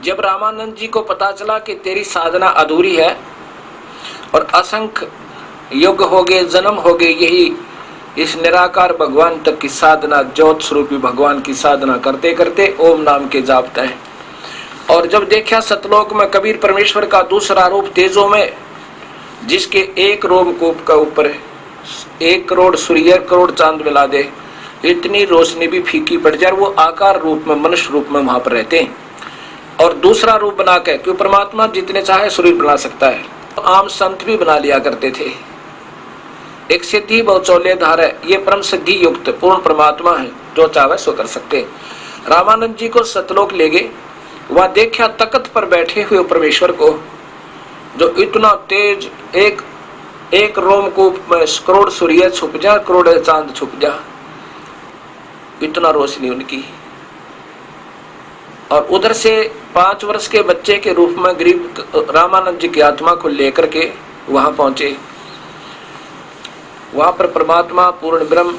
जब रामानंद जी को पता चला कि तेरी साधना अधूरी है और असंख्य युग हो गए, जन्म हो गए, यही इस निराकार भगवान तक की साधना, ज्योत स्वरूपी भगवान की साधना करते करते ओम नाम के जापते हैं। और जब देखा सतलोक में कबीर परमेश्वर का दूसरा रूप तेजो में, जिसके एक रोमकूप का ऊपर 1 करोड़ सूर्य, करोड़ चांद मिला दे, इतनी रोशनी भी फीकी पड़ जाए, वो आकार रूप में, मनुष्य रूप में वहां पर रहते हैं। और दूसरा रूप बना के, क्यों परमात्मा जितने चाहे शरीर बना सकता है, आम संत भी बना लिया करते थे। एक सिद्धि बहुचौले धार है, ये परम सिद्धि युक्त पूर्ण परमात्मा है, जो चाहे सो कर सकते। रामानंद जी को सतलोक ले गए, वहां देखा तख्त पर बैठे हुए परमेश्वर को, जो इतना तेज, एक रोमकूप में करोड़ सूर्य छुप जा, करोड़ चांद छुप जा, इतना रोशनी उनकी। और उधर से 5 वर्ष के बच्चे के रूप में गरीब रामानंद जी की आत्मा को लेकर के वहां पहुंचे। वहां पर परमात्मा पूर्ण ब्रह्म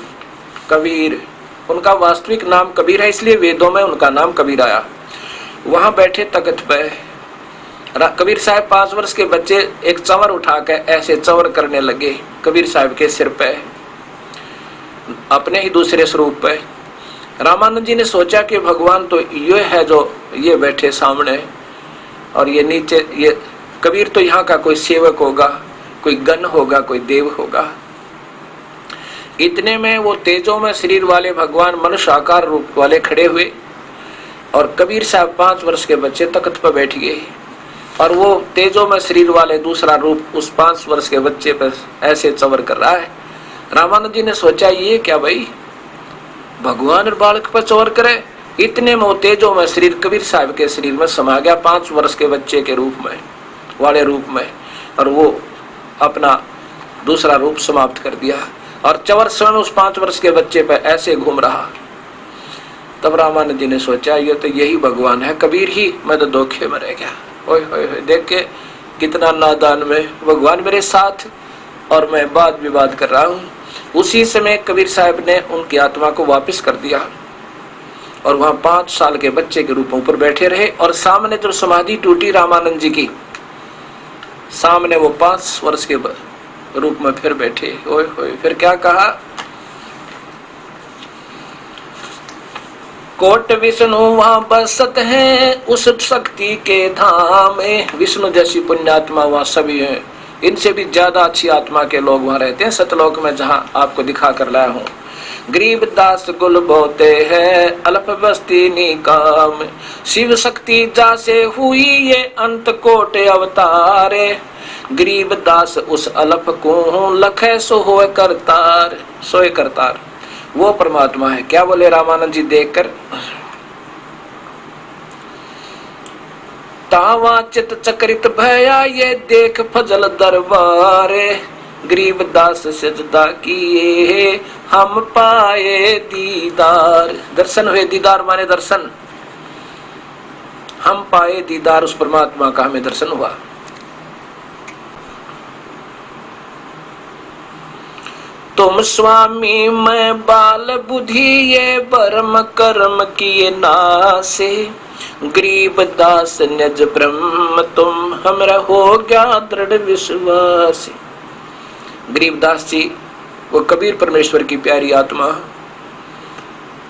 कबीर, उनका वास्तविक नाम कबीर है, इसलिए वेदों में उनका नाम कबीर आया। वहां बैठे तख्त पे कबीर साहब 5 वर्ष के बच्चे एक चंवर उठा के ऐसे चंवर करने लगे कबीर साहब के सिर पे, अपने ही दूसरे स्वरूप पे। रामानंद जी ने सोचा कि भगवान तो ये है जो ये बैठे सामने, और ये नीचे, ये कबीर तो यहाँ का कोई सेवक होगा, कोई गण होगा, कोई देव होगा। इतने में वो तेजों में शरीर वाले भगवान मनुष्य आकार रूप वाले खड़े हुए, और कबीर साहब 5 वर्ष के बच्चे तख्त पर बैठ गए, और वो तेजों में शरीर वाले दूसरा रूप उस 5 वर्ष के बच्चे पर ऐसे चवर कर रहा है। रामानंद जी ने सोचा ये क्या भाई, भगवान और बालक पर चवर करे। इतने में वो तेजों में शरीर कबीर साहब के शरीर में समा गया, 5 वर्ष के बच्चे के रूप में, वाले रूप में, और वो अपना दूसरा रूप समाप्त कर दिया, और चवर स्वयं उस 5 वर्ष के बच्चे पर ऐसे घूम रहा। तब रामानंद जी ने सोचा ये तो यही भगवान है, कबीर ही, मैं तो धोखे में रह गया। ओए होए होए, देख के कितना नादान में, भगवान मेरे साथ और मैं वाद विवाद कर रहा हूँ। उसी समय कबीर साहब ने उनकी आत्मा को वापस कर दिया, और वहां 5 साल के बच्चे के रूप में ऊपर बैठे रहे। और सामने जब समाधि टूटी रामानंद जी की, सामने वो 5 वर्ष के रूप में फिर बैठे। ओए होए, फिर क्या कहा, कोट विष्णु वहां बसत है उस शक्ति के धाम में। विष्णु जैसी पुण्यात्मा वहां सभी है, इनसे भी ज्यादा अच्छी आत्मा के लोग वहां रहते हैं सतलोक में, जहां आपको दिखा कर लाया हूँ। गरीब दास गुल बोते हैं अल्प बस्ती निकाम, शिव शक्ति जासे हुई ये अंत कोट अवतारे। गरीब दास उस अल्प को लखे सो होए करतार, सोए करतार, वो परमात्मा है। क्या बोले रामानंद जी देखकर, तावा चित चक्रित भया ये देख फजल दरबारे। गरीब दास सजदा किए हम पाए दीदार, दर्शन हुए, दीदार माने दर्शन, हम पाए दीदार, उस परमात्मा का हमें दर्शन हुआ। तुम स्वामी मैं बाल बुद्धि ये बर्म कर्म किए नासे। गरीब दास निज ब्रह्म तुम हमरा हो गया दृढ़ विश्वास। गरीब दास जी वो कबीर परमेश्वर की प्यारी आत्मा,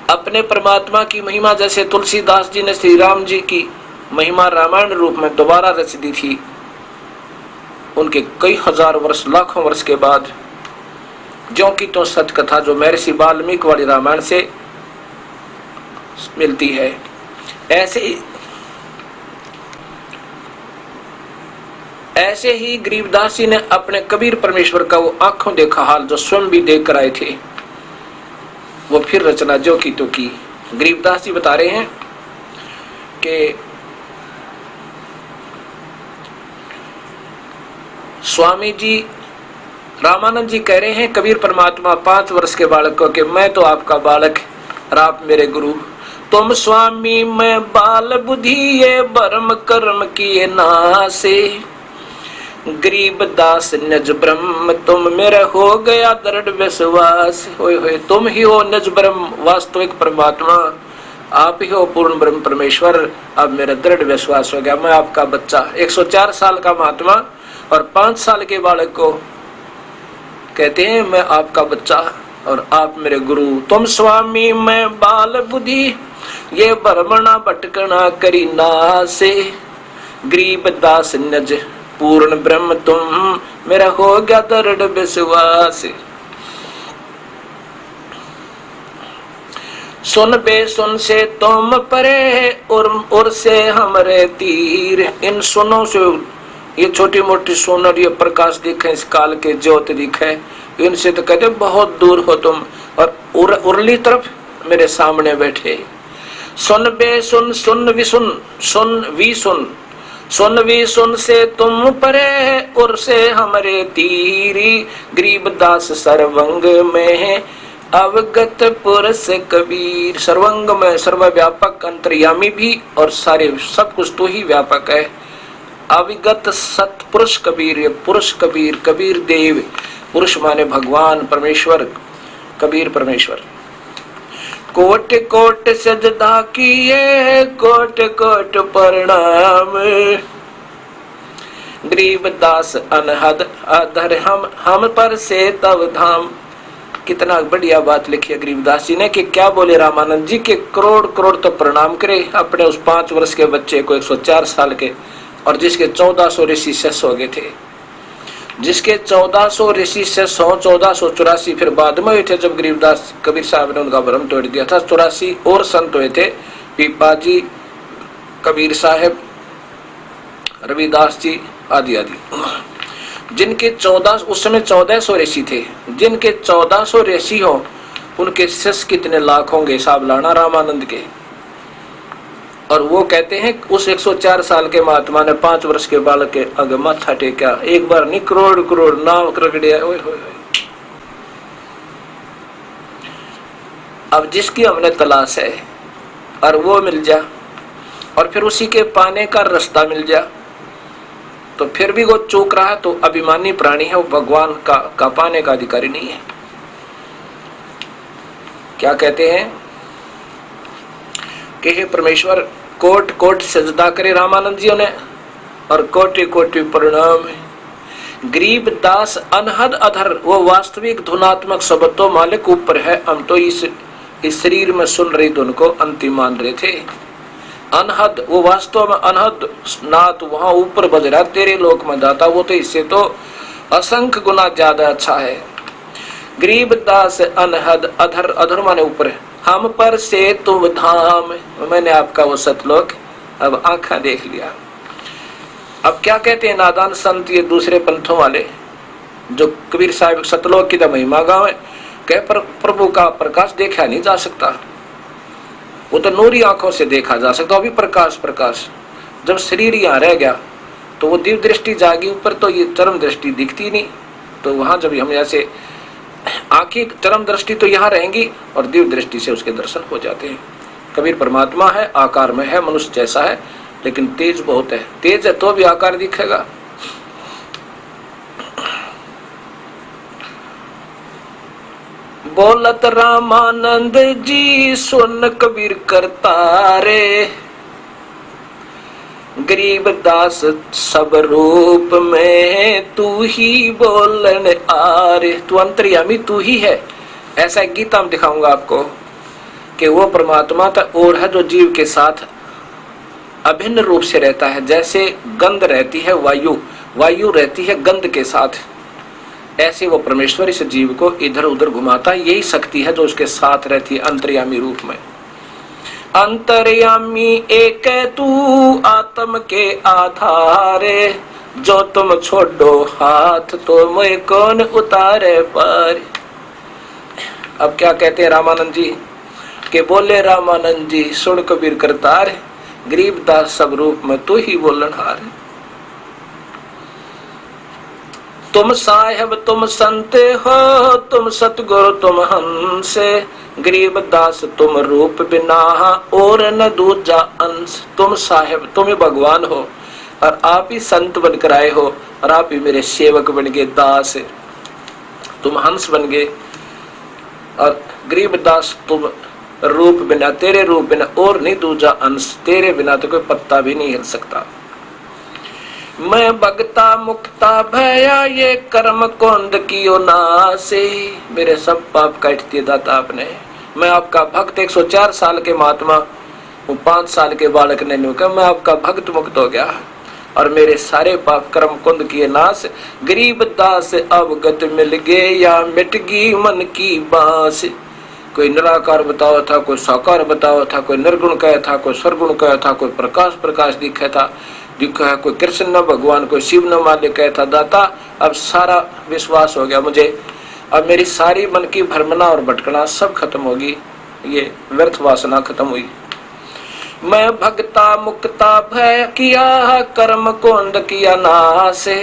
अपने परमात्मा की महिमा जैसे तुलसीदास जी ने श्री राम जी की महिमा रामायण रूप में दोबारा रच दी थी, उनके कई हजार वर्ष, लाखों वर्ष के बाद, जो की तो सत्य कथा जो महर्षि वाल्मीकि वाली रामायण से मिलती है। ऐसे ही गरीबदास जी ने अपने कबीर परमेश्वर का वो आंखों देखा हाल जो स्वयं भी देख कर आए थे, वो फिर रचना जो की तो की। गरीबदास जी बता रहे हैं कि स्वामी जी, रामानंद जी कह रहे हैं कबीर परमात्मा 5 वर्ष के बालक को कि मैं तो आपका बालक और आप मेरे गुरु। तुम स्वामी मैं बाल बुद्धि ये बर्म कर्म किए नासे। गरीब दास निज ब्रह्म तुम मेरे हो गया दृढ़ विश्वास। होए होए, तुम ही हो निज ब्रह्म, वास्तविक परमात्मा, आप ही हो पूर्ण ब्रह्म परमेश्वर। अब मेरा दृढ़ विश्वास हो गया, मैं आपका बच्चा। 104 साल का महात्मा और 5 साल के बालक को कहते हैं मैं आपका बच्चा और आप मेरे गुरु। तुम स्वामी मैं बाल बुद्धि, ये भ्रमणा भटकना करी नासे। गरीब दास नज पूर्ण ब्रह्म तुम, मेरा हो गया दृढ़ विश्वास। सुन बे सुन से तुम परे और से हमरे तीर। इन सुनों से ये छोटी मोटी सुन और ये प्रकाश दिखे, इस काल के ज्योत दिखे, इनसे तो कहते बहुत दूर हो तुम और उरली तरफ मेरे सामने बैठे। सुन बे सुन सुन भी सुन सुन भी सुन सुन भी सुन से तुम परे और से हमरे तीरी। गरीब दास सर्वंग में अवगत पुरुष कबीर। सर्वंग में सर्वव्यापक अंतर्यामी भी और सारे सब कुछ तो ही व्यापक है। अविगत सतपुरुष कबीर, ये पुरुष कबीर, कबीर देव, पुरुष माने भगवान परमेश्वर, कबीर परमेश्वर। कोट कोट सजदा किए कोट कोट प्रणाम। गरीब दास अनहद अधर हम पर से तव धाम। कितना बढ़िया बात लिखी है गरीबदास जी ने कि क्या बोले रामानंद जी के करोड़ करोड़ तो प्रणाम करे अपने उस 5 वर्ष के बच्चे को, 104 साल के, और जिसके 1400 ऋषि शिष्य हो गए थे, जिसके 1400 ऋषि शिष्य 1484 फिर बाद में हुए थे जब गरीबदास कबीर साहब ने उनका भ्रम तोड़ दिया था। 84 और संत हुए थे, पीपाजी, कबीर साहब, रविदास जी आदि आदि, जिनके 14 उस समय 1400 ऋषि थे। जिनके 1400 ऋषि हो उनके शिष्य कितने लाख होंगे, हिसाब लाना रामानंद के। और वो कहते हैं उस 104 साल के महात्मा ने 5 वर्ष के बालक के आगे माथा टेका। एक बार नहीं, करोड़ करोड़ नाम रगड़िया। अब जिसकी हमने तलाश है और वो मिल जा और फिर उसी के पाने का रास्ता मिल जा तो फिर भी वो चूक रहा तो अभिमानी प्राणी है, वो भगवान का पाने का अधिकारी नहीं है। क्या कहते हैं कि हे परमेश्वर, कोट कोट सजदा करे रामानंद जी ने और कोटि कोटि प्रणाम। गरीब दास अनहद अधर, वो वास्तविक धुनात्मक शब्द तो मालिक ऊपर है, हम तो इस शरीर में सुन रही धुन को अंतिम मान रहे थे। अनहद, वो वास्तव में अनहद नाथ वहां ऊपर बज रहा, तेरे लोक में दाता, वो तो इससे तो असंख्य गुना ज्यादा अच्छा है। गरीब दास अनहद अधर, अधर माने ऊपर, हम पर से तुम धाम, मैंने आपका वो सतलोक अब आंखा देख लिया। अब क्या कहते हैं नादान संत, ये दूसरे पंथों वाले जो कबीर साहिब सतलोक की तो महिमा गावे, कह पर प्रभु का प्रकाश देखा नहीं जा सकता, वो तो नूरी आंखों से देखा जा सकता, अभी प्रकाश प्रकाश। जब शरीर यहाँ रह गया तो वो दिव्य दृष्टि जागी ऊपर, तो ये चरम दृष्टि दिखती नहीं। तो वहां जब हम ऐसे आंखें, चरम दृष्टि तो यहाँ रहेंगी और दिव्य दृष्टि से उसके दर्शन हो जाते हैं। कबीर परमात्मा है, आकार में है, मनुष्य जैसा है, लेकिन तेज बहुत है। तेज है तो भी आकार दिखेगा। बोलत रामानंद जी सुन कबीर करतारे। गरीब दास सब रूप में तू ही बोलन आरे। तू अंतर्यामी तू ही है। ऐसा गीता में दिखाऊंगा आपको कि वो परमात्मा तो और है जो जीव के साथ अभिन्न रूप से रहता है। जैसे गंध रहती है वायु, वायु रहती है गंध के साथ, ऐसे वो परमेश्वर इस जीव को इधर उधर घुमाता है। यही शक्ति है जो उसके साथ रहती है अंतर्यामी रूप में। अंतर्यामी एक तू आत्म के आधारे, जो तुम छोड़ो हाथ तो मैं कौन उतारे पार। अब क्या कहते हैं रामानंद जी के बोले रामानंद जी सुन कबीर करतार, गरीब दास सब रूप में तू ही बोलनहार। तुम साहेब तुम संत हो, तुम सतगुरु तुम हंस, गरीब दास तुम रूप बिना और न दूजा अंश। तुम साहेब, तुम ही भगवान हो और आप ही संत बनकर आए हो और आप ही मेरे सेवक बन गए, दास तुम हंस बन गए और गरीब दास तुम रूप बिना, तेरे रूप बिना और नहीं दूजा अंश, तेरे बिना तो कोई पत्ता भी नहीं हिल सकता। मैं भगता मुक्ता भया ये कर्म कोंद कियो नासे, मेरे सब पाप काट दिए दाता आपने। मैं आपका भक्त 104 साल के महात्मा, वो 5 साल के बालक ने न्यू कहा मैं आपका भक्त मुक्त हो गया और मेरे सारे पाप कर्म कुंद किए नाश। गरीब दास अवगत मिल गए या मिट गई मन की बांस। कोई निराकार बताओ था, कोई साकार बताओ था, कोई निर्गुण कहा था, कोई सरगुण कहा था, कोई प्रकाश प्रकाश दिखा था दिखा है, कोई कृष्ण न भगवान, कोई शिव न मालिक कहा था। दाता अब सारा विश्वास हो गया मुझे, अब मेरी सारी मन की भ्रमणा और भटकना सब खत्म होगी, ये व्यर्थ वासना खत्म हुई। मैं भगता मुक्ता भय किया कर्म कोंद किया नासे,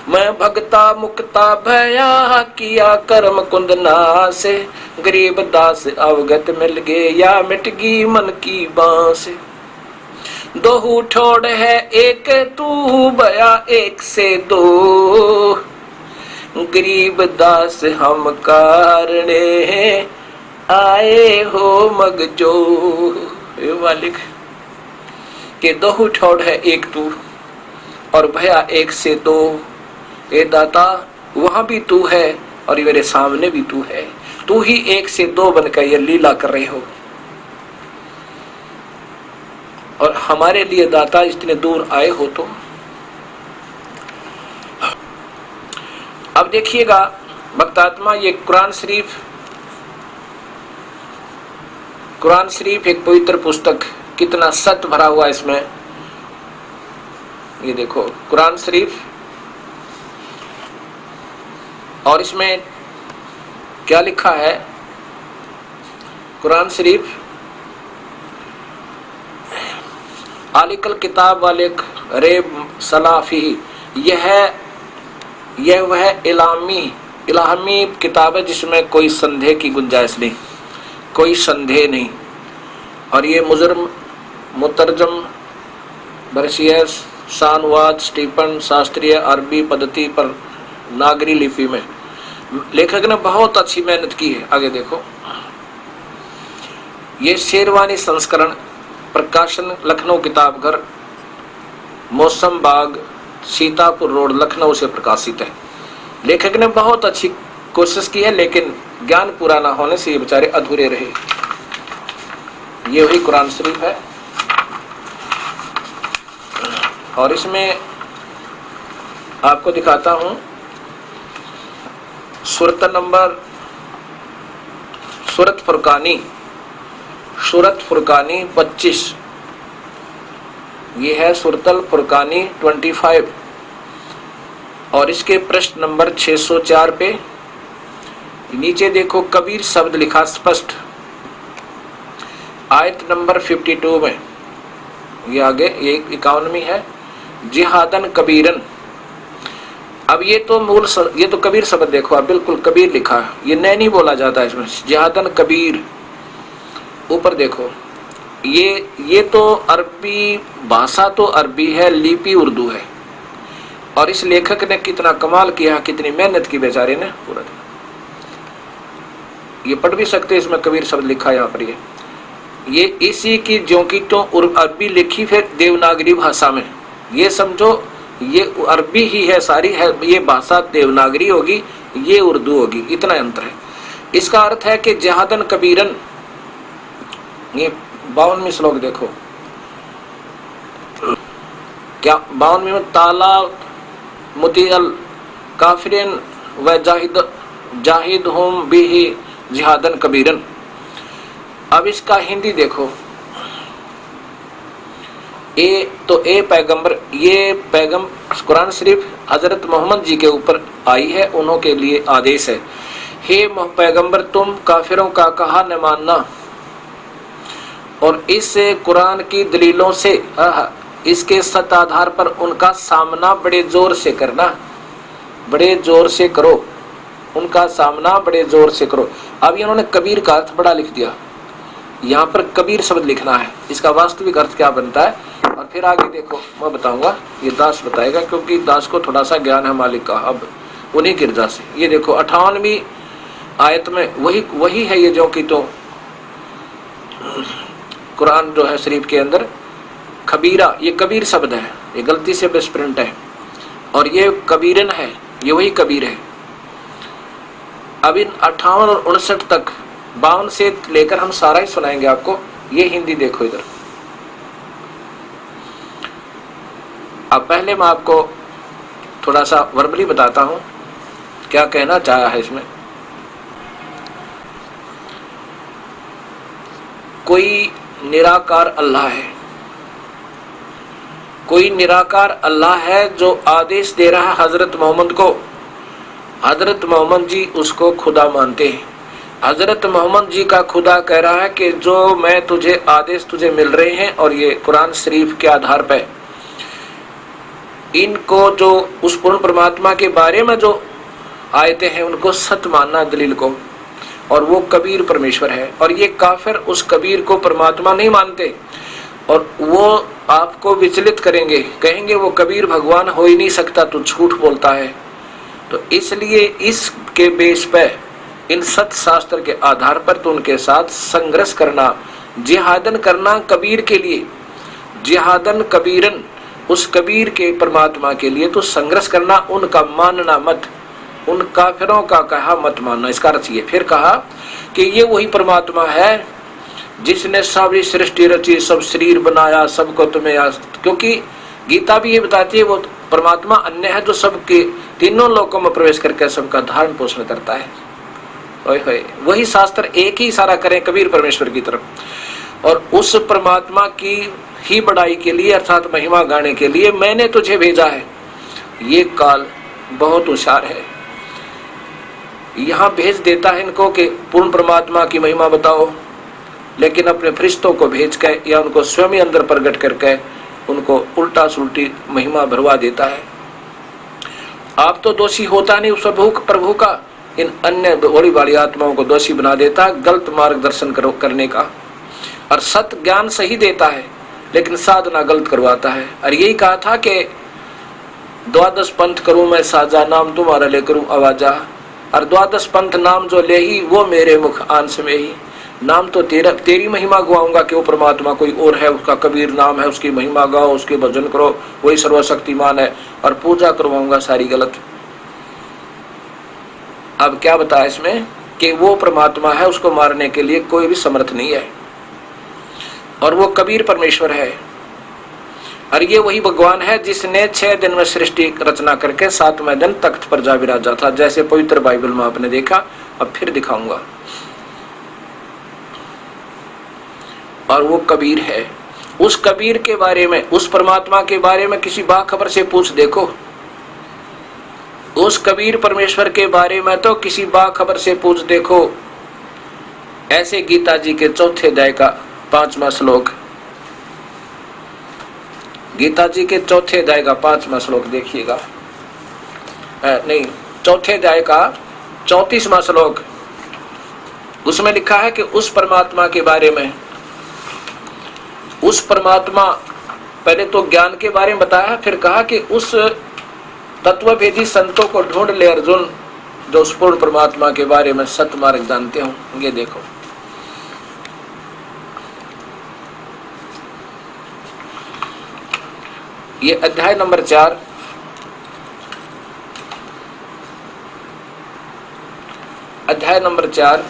मैं भगता मुक्ता भया किया कर्म कुंद नासे। गरीब दास अवगत मिल गए या मिट गई मन की बांस। दोहू ठोड़ है एक तू भया एक से दो, गरीब दास हम कारणे आए हो मगजो। मालिक के दोहू ठोड़ है एक तू और भया एक से दो। ए दाता वहां भी तू है और मेरे सामने भी तू है, तू ही एक से दो बनकर ये लीला कर रहे हो। और हमारे लिए दाता इतने दूर आए हो तो अब देखिएगा भक्तात्मा, ये कुरान शरीफ एक पवित्र पुस्तक, कितना सत्य भरा हुआ इसमें। ये देखो कुरान शरीफ, और इसमें क्या लिखा है। कुरान शरीफ आलिकल किताब वाले रे सलाफी, यह वह इलामी किताब है जिसमें कोई संदेह की गुंजाइश नहीं, कोई संदेह नहीं। और ये मुतरजम बरसियस शानवाद स्टीफन शास्त्रीय अरबी पद्धति पर नागरी लिपि में लेखक ने बहुत अच्छी मेहनत की है। आगे देखो, ये शेरवानी संस्करण प्रकाशन लखनऊ किताबघर मौसम बाग सीतापुर रोड लखनऊ से प्रकाशित है। लेखक ने बहुत अच्छी कोशिश की है, लेकिन ज्ञान पूरा ना होने से ये बेचारे अधूरे रहे। ये वही कुरान शरीफ है और इसमें आपको दिखाता हूं सूरत फुरकानी 25, ये है सूरतल फुरकानी 25 और इसके प्रश्न नंबर 604 पे नीचे देखो कबीर शब्द लिखा स्पष्ट, आयत नंबर 52 में। ये आगे ये 51 है, जिहादन कबीरन। अब ये तो कबीर शब्द देखो, अब बिल्कुल कबीर लिखा है, ये नहीं बोला जाता है इसमें, जिहादन कबीर। ऊपर देखो, ये तो अरबी भाषा तो अरबी है, लिपि उर्दू है। और इस लेखक ने कितना कमाल किया, कितनी मेहनत की बेचारे ने पूरा। ये पढ़ भी सकते, इसमें कबीर शब्द लिखा है यहाँ पर। ये इसी की जो की तो अरबी लिखी फिर देवनागरी भाषा में। ये समझो ये अरबी ही है सारी है, ये भाषा देवनागरी होगी, ये उर्दू होगी, इतना अंतर है। इसका अर्थ है कि जिहादन कबीरन। ये 52वें श्लोक देखो, क्या 52वें में, ताला मुतियल काफिरिन व जाहिद होम बिही जिहादन कबीरन। अब इसका हिंदी देखो, ये पैगम कुरान शरीफ हजरत मोहम्मद जी के ऊपर आई है, उन्हों के लिए आदेश है। हे पैगंबर, तुम काफिरों का कहा न मानना और इस कुरान की दलीलों से इसके सत्य आधार पर उनका सामना बड़े जोर से करना, बड़े जोर से करो, उनका सामना बड़े जोर से करो। अब इन्होंने कबीर का अर्थ बड़ा लिख दिया, यहाँ पर कबीर शब्द लिखना है, इसका वास्तविक अर्थ क्या बनता है। और फिर आगे देखो, मैं बताऊंगा, ये दास बताएगा, क्योंकि दास को थोड़ा सा ज्ञान है मालिक का, अब उन्हीं गिरजा से। ये देखो 58वीं आयत में वही है, ये जो कि तो कुरान जो है शरीफ के अंदर खबीरा, ये कबीर शब्द है, ये गलती से मिसप्रिंट है, और ये कबीरन है, ये वही कबीर है। अब इन 58 और 59 तक 52 से लेकर हम सारा ही सुनाएंगे आपको। ये हिंदी देखो इधर। अब पहले मैं आपको थोड़ा सा वर्बली बताता हूं क्या कहना चाहा है इसमें। कोई निराकार अल्लाह है, कोई निराकार अल्लाह है जो आदेश दे रहा है हजरत मोहम्मद को। हजरत मोहम्मद जी उसको खुदा मानते हैं। हजरत मोहम्मद जी का खुदा कह रहा है कि जो मैं तुझे आदेश तुझे मिल रहे हैं, और ये कुरान शरीफ के आधार पर इनको जो उस पूर्ण परमात्मा के बारे में जो आयते हैं उनको सत्य मानना दलील को, और वो कबीर परमेश्वर है। और ये काफिर उस कबीर को परमात्मा नहीं मानते, और वो आपको विचलित करेंगे, कहेंगे वो कबीर भगवान हो ही नहीं सकता, तू झूठ बोलता है। तो इसलिए इसके बेस पे इन सत्य शास्त्र के आधार पर तो उनके साथ संघर्ष करना, जिहादन करना कबीर के लिए, जिहादन कबीरन, उस कबीर के परमात्मा के लिए तो संघर्ष करना, उनका मानना मत, उन काफिरों का कहा मत मानना। इसका अर्थ ये फिर कहा कि ये वही परमात्मा है जिसने सारी सृष्टि रची, सब शरीर बनाया, सबको तुम्हें क्योंकि गीता भी ये बताती है वो परमात्मा अन्य है जो सबके तीनों लोकों में प्रवेश करके सबका धारण पोषण करता है। वही शास्त्र एक ही इशारा करें कबीर परमेश्वर की तरफ। और उस परमात्मा की ही बड़ाई के लिए अर्थात महिमा गाने के लिए मैंने तुझे भेजा है। ये काल बहुत होशियार है, यहाँ भेज देता है इनको कि पूर्ण परमात्मा की महिमा बताओ, लेकिन अपने फरिश्तों को भेज के या उनको स्वयं ही अंदर प्रकट करके उनको उल्टा सुल्टी महिमा भरवा देता है। आप तो दोषी होता नहीं उस प्रभु का, इन अन्य बड़ी बड़ी आत्माओं को दोषी बना देता है गलत मार्गदर्शन करने का। और सत्य ज्ञान सही देता है लेकिन साधना गलत करवाता है। और यही कहा था कि 12 पंथ करूं मैं साजा, नाम तुम्हारा ले करूं आवाजा। और 12 पंथ नाम जो ले ही वो मेरे मुख आंस में ही। नाम तो तेरी महिमा गवाऊंगा कि वो परमात्मा कोई और है, उसका कबीर नाम है, उसकी महिमा गाओ, उसके भजन करो, वही सर्वशक्तिमान है। और पूजा करवाऊंगा सारी गलत। अब क्या बताया इसमें कि वो परमात्मा है, उसको मारने के लिए कोई भी समर्थ नहीं है, और वो कबीर परमेश्वर है। और ये वही भगवान है जिसने 6 दिन में सृष्टि रचना करके 7वें दिन तख्त पर जा विराजा था, जैसे पवित्र बाइबल में आपने देखा। अब फिर दिखाऊंगा। और वो कबीर है। उस कबीर के बारे में, उस परमात्मा के बारे में किसी बाखबर से पूछ देखो। उस कबीर परमेश्वर के बारे में तो किसी बाखबर से पूछ देखो। ऐसे गीता जी के 4थे अध्याय का 5वां श्लोक, गीता जी के 4थे अध्याय का 5वां श्लोक देखिएगा। नहीं, 4थे अध्याय का 34वां श्लोक। उसमें लिखा है कि उस परमात्मा के बारे में, उस परमात्मा, पहले तो ज्ञान के बारे में बताया, फिर कहा कि उस तत्वभेदी संतों को ढूंढ ले अर्जुन जो उस पूर्ण परमात्मा के बारे में सत्य मार्ग जानते हो। ये देखो, ये अध्याय नंबर 4, अध्याय नंबर 4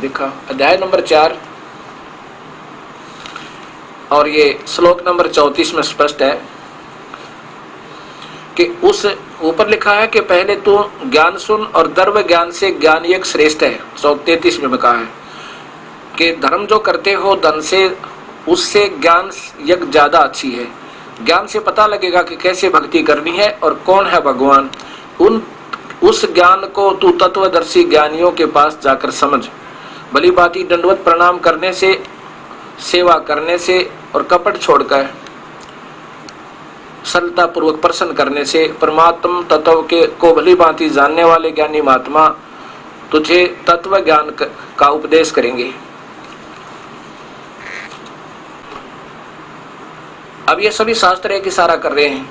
देखा, अध्याय नंबर 4 और ये श्लोक नंबर 34 में स्पष्ट है कि उस ऊपर लिखा है कि पहले तो ज्ञान सुन और द्रव्य ज्ञान से ज्ञान एक श्रेष्ठ है। 133 में कहा है कि धर्म जो करते हो धन से, उससे ज्ञान यज्ञ ज्यादा अच्छी है। ज्ञान से पता लगेगा कि कैसे भक्ति करनी है और कौन है भगवान। उस ज्ञान को तू तत्वदर्शी ज्ञानियों के पास जाकर समझ। भली भांति दंडवत प्रणाम करने से, सेवा करने से और कपट छोड़कर सरलता पूर्वक प्रसन्न करने से परमात्म तत्व के को भली भांति जानने वाले ज्ञानी महात्मा तुझे तत्व ज्ञान का उपदेश करेंगे। अब ये सभी शास्त्र एक इशारा कर रहे हैं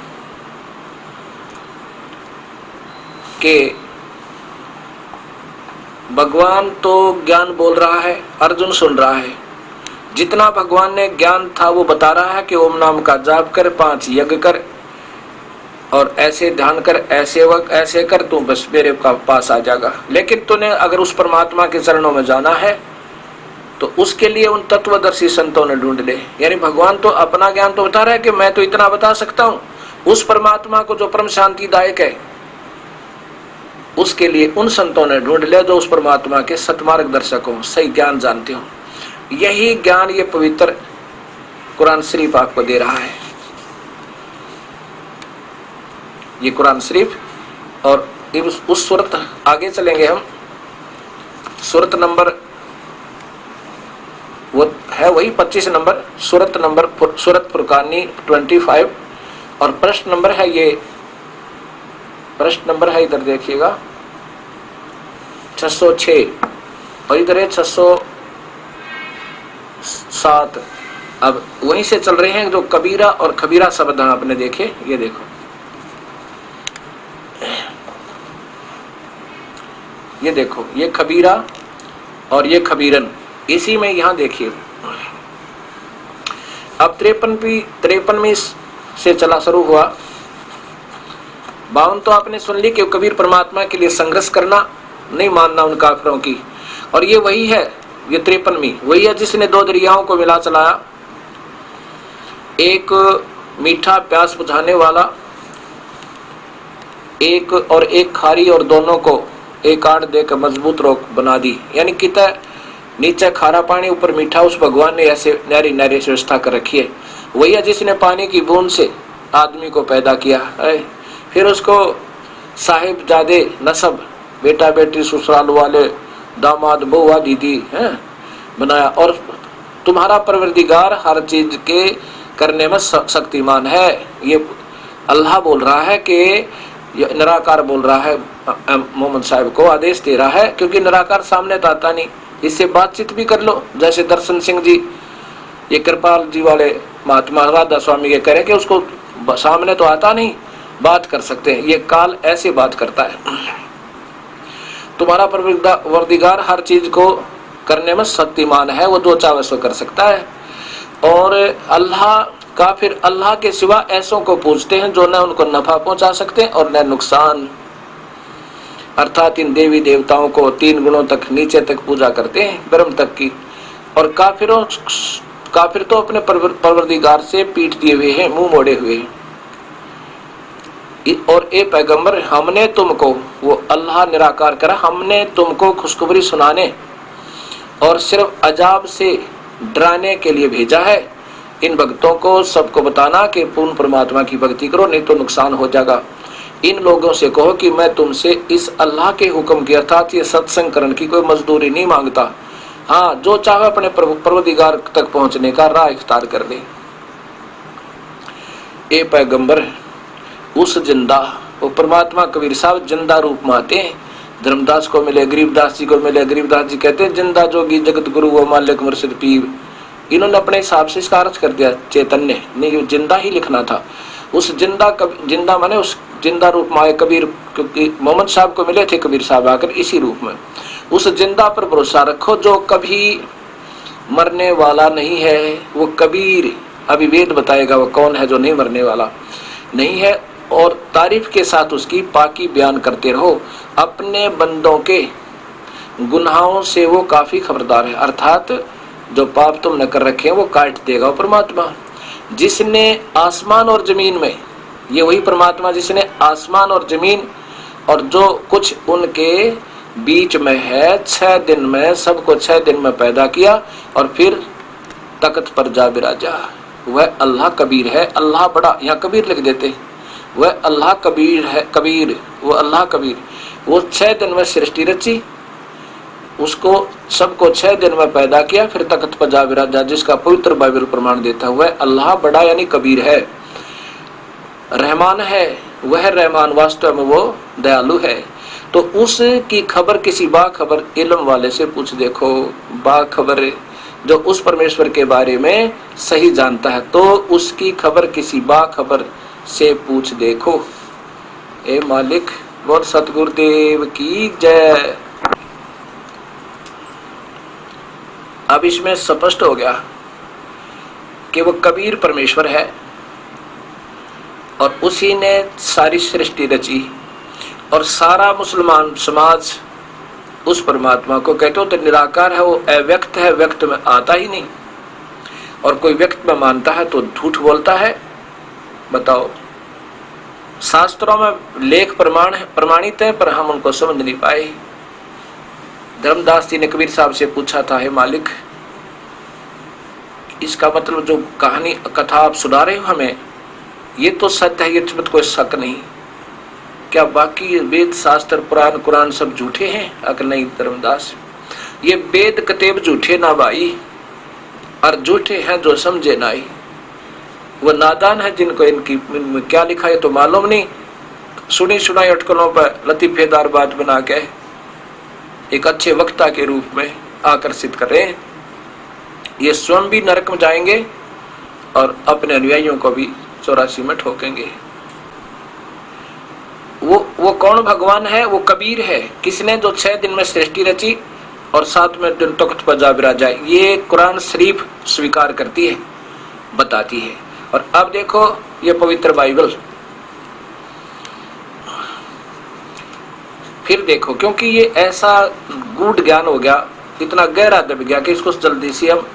कि भगवान तो ज्ञान बोल रहा है, अर्जुन सुन रहा है। जितना भगवान ने ज्ञान था वो बता रहा है कि ओम नाम का जाप कर, 5 यज्ञ कर और ऐसे ध्यान कर, ऐसे वक्त ऐसे कर, तू बस मेरे पास आ जाएगा। लेकिन तूने अगर उस परमात्मा के चरणों में जाना है तो उसके लिए उन तत्वदर्शी संतों ने ढूंढ ले। यानी भगवान तो अपना ज्ञान तो बता रहा है कि मैं तो इतना बता सकता हूं, उस परमात्मा को जो परम शांतिदायक है उसके लिए उन संतों ने ढूंढ ले जो उस परमात्मा के सतमार्ग दर्शक हो, सही ज्ञान जानते हो। यही ज्ञान ये पवित्र कुरान शरीफ आपको दे रहा है। ये कुरान शरीफ और उस सूरत आगे चलेंगे हम, सूरत नंबर वो है वही 25 नंबर, सूरत फुरकानी 25 और प्रश्न नंबर है ये, प्रश्न नंबर है इधर देखिएगा 606 और इधर है 607। अब वहीं से चल रहे हैं जो कबीरा और खबीरा शब्द आपने देखे, ये देखो ये खबीरा और ये खबीरन, इसी में यहां देखिए। अब 53वीं से चला शुरू हुआ। 52 तो आपने सुन ली कि कबीर परमात्मा के लिए संघर्ष करना, नहीं मानना उन काफिरों की, और ये वही है, ये 53वीं वही है जिसने 2 दरियाओं को मिला चलाया, एक मीठा प्यास बुझाने वाला एक और एक खारी, और दोनों को एक आड़ देकर मजबूत रोक बना दी। यानी कितना नीचे खारा पानी ऊपर मीठा, उस भगवान ने ऐसे नारी नारी व्यवस्था कर रखी है। वही है जिसने पानी की बूंद से आदमी को पैदा किया, फिर उसको साहिबजादे नसब, बेटा बेटी ससुराल वाले, दामाद बहुआ दीदी बनाया। और तुम्हारा परवरदिगार हर चीज के करने में शक्तिमान है। ये अल्लाह बोल रहा है कि निराकार बोल रहा है, मोहम्मद साहब को आदेश दे रहा है, क्योंकि निराकार सामने तो आता नहीं, इससे बातचीत भी कर लो। जैसे दर्शन सिंह जी, ये कृपाल जी वाले महात्मा राधा स्वामी के करें कि उसको सामने तो आता नहीं, बात कर सकते हैं, ये काल ऐसे बात करता है। तुम्हारा परवरदिगार हर चीज को करने में शक्तिमान है, वो जो चाहे सो कर सकता है। और अल्लाह काफिर अल्लाह के सिवा ऐसों को पूजते हैं जो न उनको नफा पहुंचा सकते हैं और न नुकसान, अर्थात इन देवी देवताओं को 3 गुणों तक नीचे तक पूजा करते हैं, ब्रह्म तक की। और काफिर तो अपने परवरदिगार से पीठ दिए हुए हैं, मुंह मोड़े हुए हैं। और ए पैगंबर, हमने तुमको, वो अल्लाह निराकार करा, हमने तुमको खुशखबरी सुनाने और सिर्फ अजाब से डराने के लिए भेजा है। इन भक्तों को सबको बताना कि पूर्ण परमात्मा की भक्ति करो, नहीं तो नुकसान हो जाएगा। इन लोगों से कहो कि मैं तुमसे इस अल्लाह के हुक्म की, अर्थात ये सत्संग करने की कोई मजदूरी नहीं मांगता। हाँ, जो चाहे अपने परवरदिगार तक पहुंचने का राह इख्तियार कर ले। ए पैगंबर, उस जिंदा, वो परमात्मा कबीर साहब जिंदा रूप में आते हैं। धर्मदास को मिले, गरीबदास जी को मिले। गरीबदास जी कहते हैं जिंदा जोगी जगत गुरु वो मालिक मुर्शिद पीर। इन्होंने अपने हिसाब से इसका अर्थ कर दिया चैतन्य, नहीं जिंदा ही लिखना था। उस जिंदा माने उस जिंदा रूप में आए कबीर, क्योंकि मोहम्मद साहब को मिले थे कबीर साहब आकर इसी रूप में। उस जिंदा पर भरोसा रखो जो कभी मरने वाला नहीं है, वो कबीर। अभी वेद बताएगा वो कौन है जो नहीं मरने वाला नहीं है। और तारीफ के साथ उसकी पाकी बयान करते रहो। अपने बंदों के गुनाहों से वो काफी खबरदार है, अर्थात जो पाप तुमने कर रखे हैं वो काट देगा वो परमात्मा। जिसने आसमान और जमीन में, ये वही परमात्मा जिसने आसमान और जमीन और जो कुछ उनके बीच में है 6 दिन में, सबको 6 दिन में पैदा किया और फिर तख्त पर जा बिराजा। वह अल्लाह कबीर है। अल्लाह बड़ा, यहाँ कबीर लिख देते, वह अल्लाह कबीर है। कबीर, वो अल्लाह कबीर, वो 6 दिन में सृष्टि रची, उसको सबको 6 दिन में पैदा किया, फिर तख्त पर जा विराजा, जिसका पवित्र बाइबल प्रमाण देता है। वह अल्लाह बड़ा यानी कबीर है। रहमान है, वह रहमान वास्तव में वो दयालु है। तो उसकी खबर किसी बाखबर इल्म वाले से पूछ देखो। बाखबर जो उस परमेश्वर के बारे में सही जानता है, तो उसकी खबर किसी बाखबर से पूछ देखो। ए मालिक, बोल सतगुरुदेव की जय। अब इसमें स्पष्ट हो गया कि वो कबीर परमेश्वर है और उसी ने सारी सृष्टि रची और सारा मुसलमान समाज उस परमात्मा को कहते हो तो निराकार है, वो अव्यक्त है, व्यक्त में आता ही नहीं। और कोई व्यक्त में मानता है तो झूठ बोलता है। बताओ, शास्त्रों में लेख प्रमाणित है पर हम उनको समझ नहीं पाए। धर्मदास जी ने कबीर साहब से पूछा था, हे मालिक, इसका मतलब जो कहानी कथा आप सुना रहे हो हमें, ये तो सत्य है, ये तो कोई शक नहीं, क्या बाकी वेद शास्त्र पुराण कुरान सब झूठे हैं? अगर नहीं धर्मदास, ये वेद कतेब झूठे ना भाई, और झूठे हैं जो समझे नाई। वो नादान है जिनको इनकी क्या लिखा है तो मालूम नहीं, सुनी सुनाई अटकलों पर लतीफेदार बात बना के एक अच्छे वक्ता के रूप में आकर्षित कर रहे हैं। ये स्वयं भी नरक में जाएंगे और अपने अनुयायियों को भी 84 में ठोकेंगे। वो कौन भगवान है? वो कबीर है। किसने? जो 6 दिन में सृष्टि रची और 7वें दिन तख्त पर जा विराजा। ये कुरान शरीफ स्वीकार करती है, बताती है। और अब देखो ये पवित्र बाइबल, फिर देखो, क्योंकि ये ऐसा गूढ़ ज्ञान हो गया, इतना गहरा दब गया कि इसको जल्दी से हम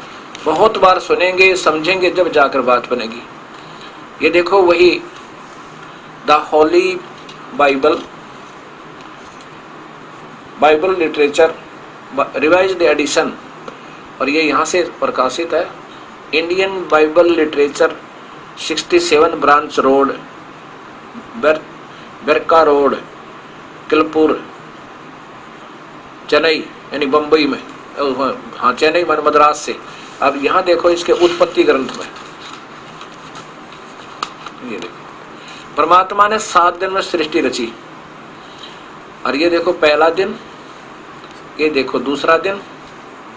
बहुत बार सुनेंगे, समझेंगे, जब जाकर बात बनेगी। ये देखो वही the Holy Bible literature revised edition, और ये यहाँ से प्रकाशित है। Indian Bible literature 67 branch road, Berka road, Kilpur, Chennai, यानी बम्बई में। हाँ, चेन्नई में, मद्रास से। अब यहाँ देखो इसके उत्पत्ति ग्रंथ में, ये देखो परमात्मा ने 7 दिन में सृष्टि रची। और ये देखो पहला दिन, ये देखो दूसरा दिन,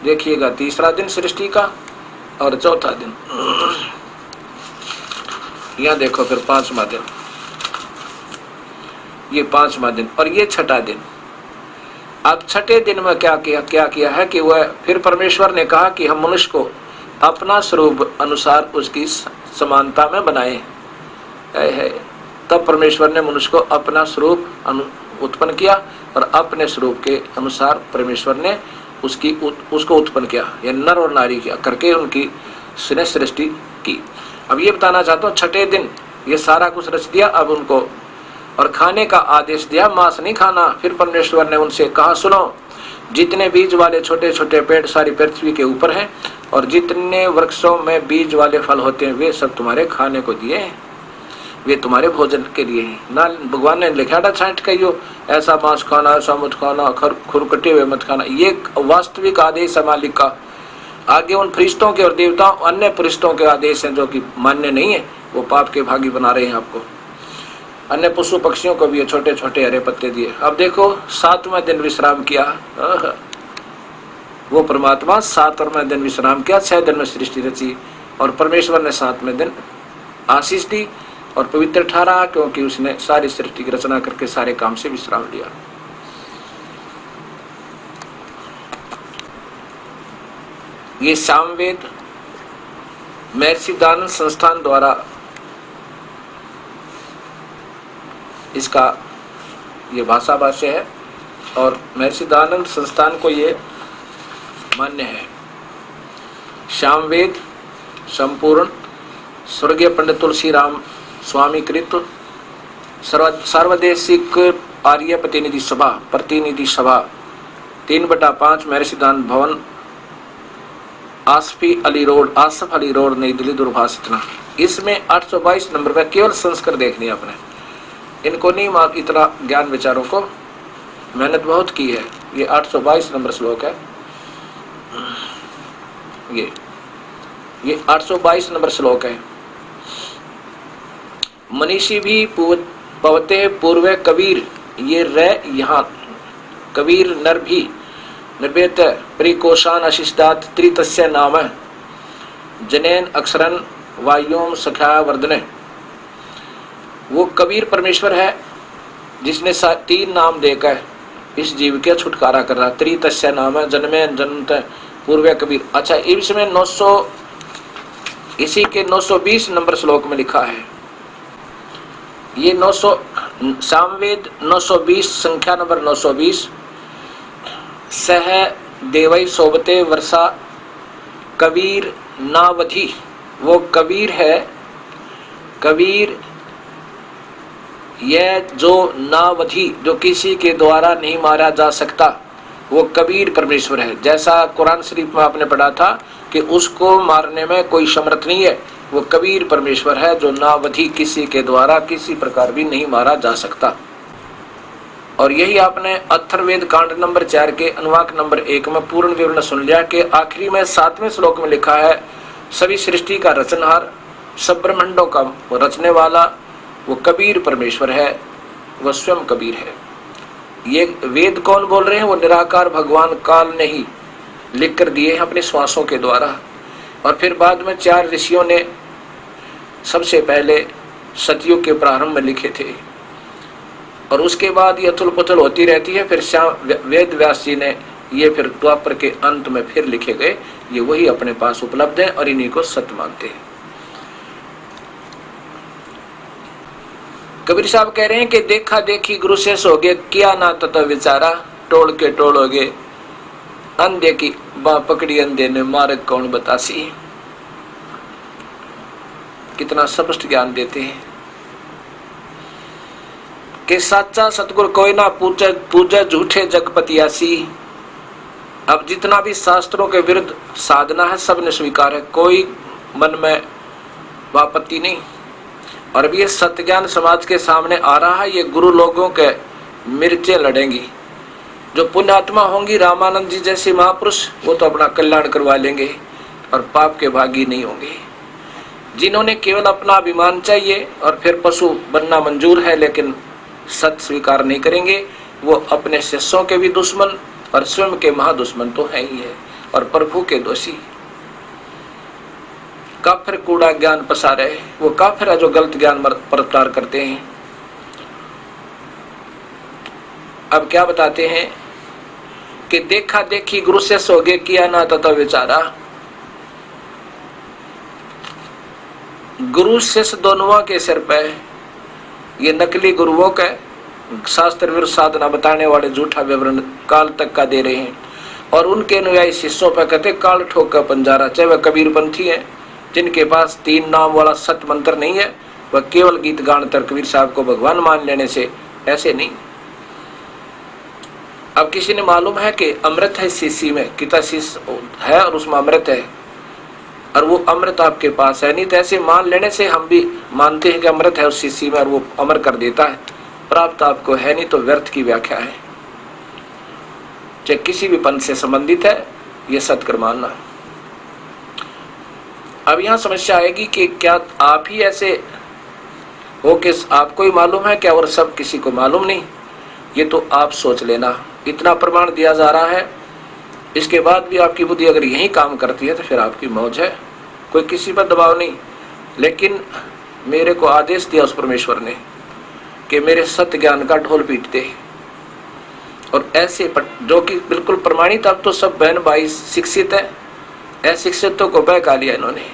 देखिएगा तीसरा दिन सृष्टि का, और चौथा दिन। यहाँ देखो फिर 5वां दिन, ये 5वां दिन, और ये 6ठा दिन। अब 6ठे दिन में क्या किया है कि वह फिर परमेश्वर ने कहा कि हम मनुष्य को अपना स्वरूप अनुसार उसकी समानता में बनाए है। तब परमेश्वर ने मनुष्य को अपना स्वरूप उत्पन्न किया और अपने स्वरूप के अनुसार परमेश्वर ने उसको उत्पन्न किया, या नर और नारी किया करके उनकी सृष्टि की। अब ये बताना चाहता हूँ, 6ठे दिन ये सारा कुछ रच दिया। अब उनको और खाने का आदेश दिया, मांस नहीं खाना। फिर परमेश्वर ने उनसे कहा, सुनो, जितने बीज वाले छोटे छोटे पेड़ सारी पृथ्वी के ऊपर हैं और जितने वृक्षों में बीज वाले फल होते हैं वे सब तुम्हारे खाने को दिए हैं, वे तुम्हारे भोजन के लिए हैं। ना भगवान ने लिखा था छांट कहियो ऐसा मांस खाना, ऐसा मत खाना, खुरकटे हुए मत खाना। ये वास्तविक आदेश है मालिक का। आगे उन फरिश्तों के और देवताओं अन्य फरिश्तों के आदेश हैं जो कि मान्य नहीं है, वो पाप के भागी बना रहे हैं आपको। अन्य पशु पक्षियों को भी छोटे छोटे हरे पत्ते दिए। अब देखो 7वां दिन विश्राम किया। वो परमात्मा 7वां दिन विश्राम किया, 6 दिन में सृष्टि रची और परमेश्वर ने 7वें दिन आशीष दी और पवित्र ठहरा, क्योंकि उसने सारी सृष्टि की रचना करके सारे काम से विश्राम लिया। ये सामवेद महर्षि दयानंद संस्थान द्वारा इसका ये भाषा भाष्य है और महर्षि दयानंद संस्थान को ये मान्य है। सामवेद संपूर्ण स्वर्गीय पंडित तुलसी राम स्वामी कृत सर्वदेशिक आर्य प्रतिनिधि सभा 3/5 महर्षि दयानंद भवन, आसफ अली रोड, नई दिल्ली, दूरभाष इतना। इसमें 822 नंबर पर केवल संस्कृत देखनी है आपने, इनको नहीं मार, इतना ज्ञान विचारों को मेहनत बहुत की है। ये 822 नंबर श्लोक है, ये 822 नंबर श्लोक है। मनीषी भी पवते पूर्व कबीर, ये रे यहाँ कबीर नर भी निर्वेत परिकोशान अशिष्टात त्रितस्य नाम जनेन अक्षरन वायुम सखा वर्धने। वो कबीर परमेश्वर है जिसने 3 नाम देकर इस जीव के छुटकारा कर रहा। त्रितस्य नाम है, जन्मे जन्मत पूर्व कबीर। अच्छा, इसमें 900 इसी के 920 नंबर श्लोक में लिखा है, ये 900 सामवेद 920 संख्या नंबर 920, सह देवई सोबते वर्षा कबीर नावधि। वो कबीर है, कबीर यह जो नावधि, जो किसी के द्वारा नहीं मारा जा सकता, वो कबीर परमेश्वर है। जैसा कुरान शरीफ में आपने पढ़ा था कि उसको मारने में कोई समर्थ नहीं है, वो कबीर परमेश्वर है जो नावधि, किसी के द्वारा किसी प्रकार भी नहीं मारा जा सकता। और यही आपने अथर्ववेद कांड नंबर 4 के अनुवाक नंबर 1 में पूर्ण विवरण सुन लिया कि आखिरी में 7वें श्लोक में लिखा है, सभी सृष्टि का रचनहार, सब ब्रह्मांडों का रचने वाला वो कबीर परमेश्वर है, वह स्वयं कबीर है। ये वेद कौन बोल रहे हैं? वो निराकार भगवान काल ने ही लिख कर दिए हैं अपने श्वासों के द्वारा। और फिर बाद में 4 ऋषियों ने सबसे पहले सतयुग के प्रारंभ में लिखे थे, और उसके बाद ये अथुल पुथल होती रहती है। फिर वेद व्यास जी ने ये फिर द्वापर के अंत में फिर लिखे गए, ये वही अपने पास उपलब्ध है और इन्हीं को सत्य मानते हैं। कबीर साहब कह रहे हैं कि देखा देखी गुरु से सोगे, किया ना तत विचारा, टोल के टोलोगे, अंधे की बाँ पकड़ी अंधे ने मार्ग कौन बतासी। कितना स्पष्ट ज्ञान देते हैं कि साचा सतगुरु कोई ना पूजे, पूजे झूठे जगपतियासी। अब जितना भी शास्त्रों के विरुद्ध साधना है सबने स्वीकार है, कोई मन में वापत्ति नहीं। और अब ये सत्य ज्ञान समाज के सामने आ रहा है, ये गुरु लोगों के मिर्चें लड़ेंगी। जो पुण्यात्मा होंगी, रामानंद जी जैसे महापुरुष, वो तो अपना कल्याण करवा लेंगे और पाप के भागी नहीं होंगे। जिन्होंने केवल अपना अभिमान चाहिए और फिर पशु बनना मंजूर है लेकिन सत्य स्वीकार नहीं करेंगे, वो अपने शिष्यों के भी दुश्मन और स्वयं के महादुश्मन तो है ही है, और प्रभु के दोषी। काफिर कूड़ा ज्ञान पसारे, वो काफिर है जो गलत ज्ञान प्रचार करते हैं। अब क्या बताते हैं कि देखा देखी गुरु से सोगे, किया ना तथा विचारा। गुरु शिष्य दोनों के सिर पे ये नकली गुरुओं का शास्त्र विरुद्ध साधना बताने वाले झूठा विवरण काल तक का दे रहे हैं, और उनके अनुयायी शिष्यों पर कहते काल ठोक का पंजारा। चाहे वह कबीरपंथी है जिनके पास 3 नाम वाला सत्य मंत्र नहीं है, वह केवल गीत गान तर कबीर साहब को भगवान मान लेने से, ऐसे नहीं। अब किसी ने मालूम है कि अमृत है शीशी में, कितना शीश है और उसमें अमृत है, और वो अमृत आपके पास है नहीं, तो ऐसे मान लेने से हम भी मानते हैं कि अमृत है उस शीशी में और वो अमर कर देता है, प्राप्त आपको है नहीं, तो व्यर्थ की व्याख्या है। चाहे किसी भी पंथ से संबंधित है, ये सत्कर मानना। अब यहाँ समस्या आएगी कि क्या आप ही ऐसे हो कि आपको ही मालूम है क्या और सब किसी को मालूम नहीं? ये तो आप सोच लेना। इतना प्रमाण दिया जा रहा है, इसके बाद भी आपकी बुद्धि अगर यही काम करती है तो फिर आपकी मौज है, कोई किसी पर दबाव नहीं। लेकिन मेरे को आदेश दिया उस परमेश्वर ने कि मेरे सत्य ज्ञान का ढोल पीट दे, और ऐसे जो कि बिल्कुल प्रमाणित, अब तो सब बहन भाई शिक्षित है, अशिक्षितों को बहका लिया इन्होंने।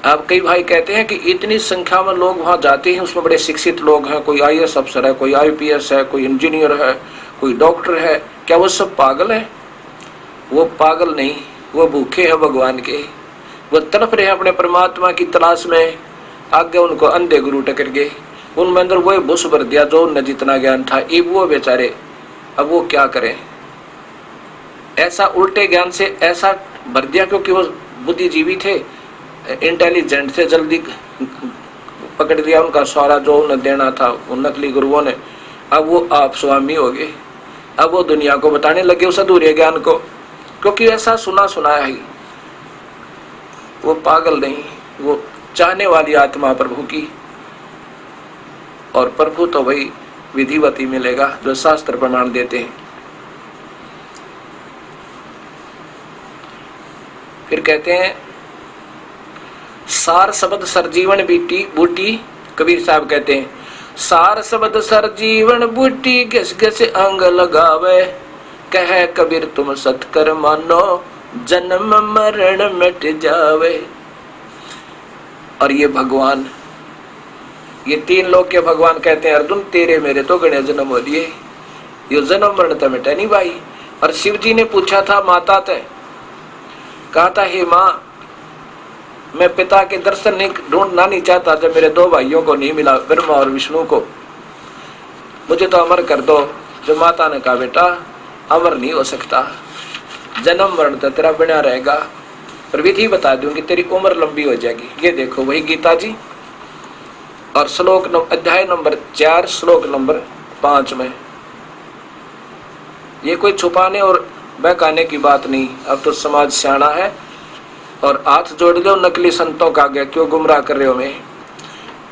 अब कई भाई कहते हैं कि इतनी संख्या में लोग वहाँ जाते हैं, उसमें बड़े शिक्षित लोग हैं, कोई IAS अफसर है, कोई IPS है, कोई इंजीनियर है, कोई डॉक्टर है, क्या वो सब पागल है? वो पागल नहीं, वो भूखे हैं भगवान के, वो तड़प रहे हैं अपने परमात्मा की तलाश में। आगे उनको अंधे गुरु टकर गए, उनमें अंदर वो भूस भर दिया जो उनने जितना ज्ञान था, ये वो बेचारे अब वो क्या करें? ऐसा उल्टे ज्ञान से ऐसा भर दिया, क्योंकि वो बुद्धिजीवी थे, इंटेलिजेंट थे, जल्दी पकड़ लिया उनका सारा जो उन्हें देना था उन नकली गुरुओं ने। अब वो आप स्वामी हो गए, अब वो दुनिया को बताने लगे उस अधूरे ज्ञान को, क्योंकि ऐसा सुना सुनाया ही। वो पागल नहीं, वो चाहने वाली आत्मा प्रभु की, और प्रभु तो वही विधिवती मिलेगा जो शास्त्र प्रमाण देते हैं। फिर कहते हैं सार शब्द सरजीवन बीटी बूटी। कबीर साहब कहते हैं सार शब्द सर जीवन बूटी घिस घिस अंग लगावे, कह कबीर तुम सत्कर मानो जन्म मरण मिट जावे। और ये भगवान, ये तीन लोग के भगवान कहते हैं अर्जुन तेरे मेरे तो गणे जन्म हो लिए, ये जन्म मरण तो मिटे नहीं भाई। और शिव जी ने पूछा था माता ते, कहा था हे माँ मैं पिता के दर्शन नहीं ढूंढना नहीं चाहता, जब मेरे दो भाइयों को नहीं मिला ब्रह्मा और विष्णु को, मुझे तो अमर कर दो। जो माता ने कहा बेटा अमर नहीं हो सकता, जन्म मरण तो तेरा बना रहेगा, पर विधि बता दूंगी तेरी उम्र लंबी हो जाएगी। ये देखो वही गीता जी और श्लोक अध्याय नंबर 4 श्लोक नंबर 5 में। ये कोई छुपाने और बहकाने की बात नहीं, अब तो समाज सियाना है। और हाथ जोड़ लो नकली संतों का आगे, क्यों गुमराह कर रहे हो? मैं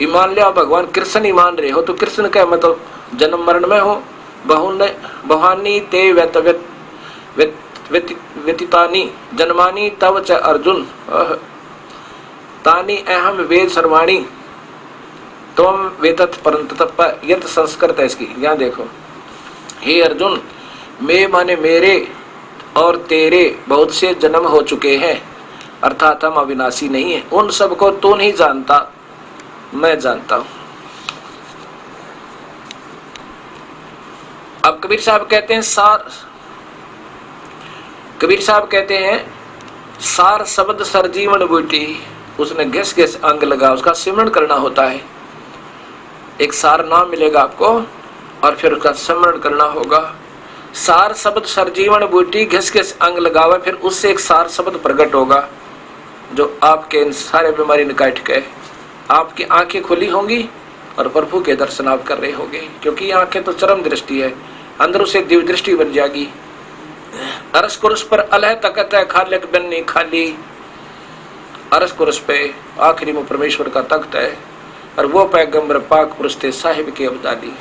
ईमान लिया भगवान कृष्ण ही मान रहे हो तो कृष्ण का मतलब जन्म मरण में हो। बहुहानी ते व्यतीतानि जन्मानि तव च अर्जुन तानि अहम वेद सर्वाणि त्वम वेदत परंतु तप यत संस्कृत है इसकी। यहाँ देखो, हे अर्जुन मैं माने मेरे और तेरे बहुत से जन्म हो चुके हैं, अर्थात हम अविनाशी नहीं है। उन सबको तू नहीं जानता, मैं जानता हूं। अब कबीर साहब कहते हैं सार शब्द सरजीवन बूटी, उसने घिस घिस अंग लगा, उसका सिमरण करना होता है। एक सार नाम मिलेगा आपको और फिर उसका सिमरण करना होगा। सार शब्द सरजीवन बूटी घिस घिस अंग लगावा, फिर उससे एक सार शब्द प्रकट होगा जो आपके इन सारे बीमारी निकाट के आपकी आंखें खुली होंगी और प्रभु के दर्शन आप कर रहे होंगे, क्योंकि आंखें तो चरम दृष्टि है, अंदर से दिव्य दृष्टि बन जाएगी। अरस कुरस पर अलह तकत है, खालिक बननी खाली। अरस कुरस पे आखिरी में परमेश्वर का तख्त है और वो पैगंबर पाक पुरुष थे साहिब के अब्दाली,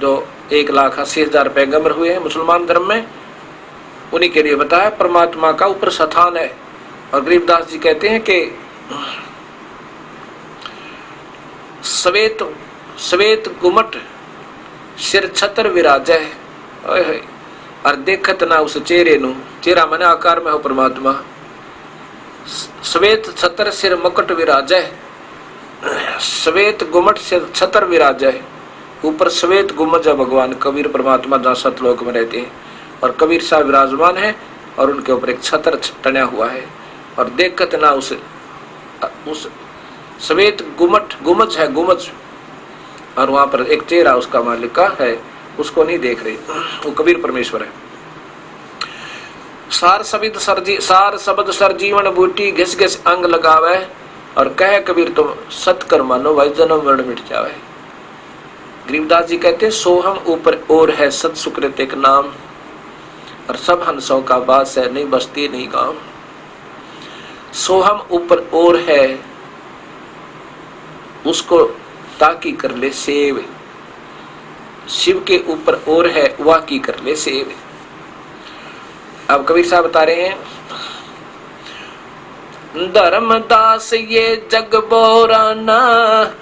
जो 1,80,000 पैगंबर हुए हैं मुसलमान धर्म में, उन्हीं के लिए बताया परमात्मा का ऊपर स्थान है। और गरीबदास जी कहते हैं कि श्वेत गुमट सिर छतर विराजै, और देखत ना उस चेहरे नु, चेहरा मने आकार में हो परमात्मा। श्वेत छतर सिर मुकुट विराजै, श्वेत गुमट सिर छतर विराजै, ऊपर श्वेत गुमज है भगवान कबीर परमात्मा जहाँ सतलोक में रहते हैं, और कबीर साहब विराजमान है और उनके ऊपर एक छतर टना हुआ है। और देखत ना उस श्वेत गुमज है गुमज, और वहां पर एक चेहरा उसका मालिक का है, उसको नहीं देख रहे, वो कबीर परमेश्वर है। सार शब्द सर जीवन बूटी घिस घिस अंग लगावे, और कहे कबीर तुम सत कर मानो भाई जन्म मरण मिट जावे। गरीबदास जी कहते सोहम ऊपर और है सत सुकृत एक नाम, और सब हंसों का बास है नहीं बस्ती नहीं गांव। सोहम ऊपर और है उसको ताकी कर ले सेव, शिव के ऊपर और है वाह की कर ले सेव। अब कबीर साहब बता रहे हैं, धर्मदास ये जग बोराना,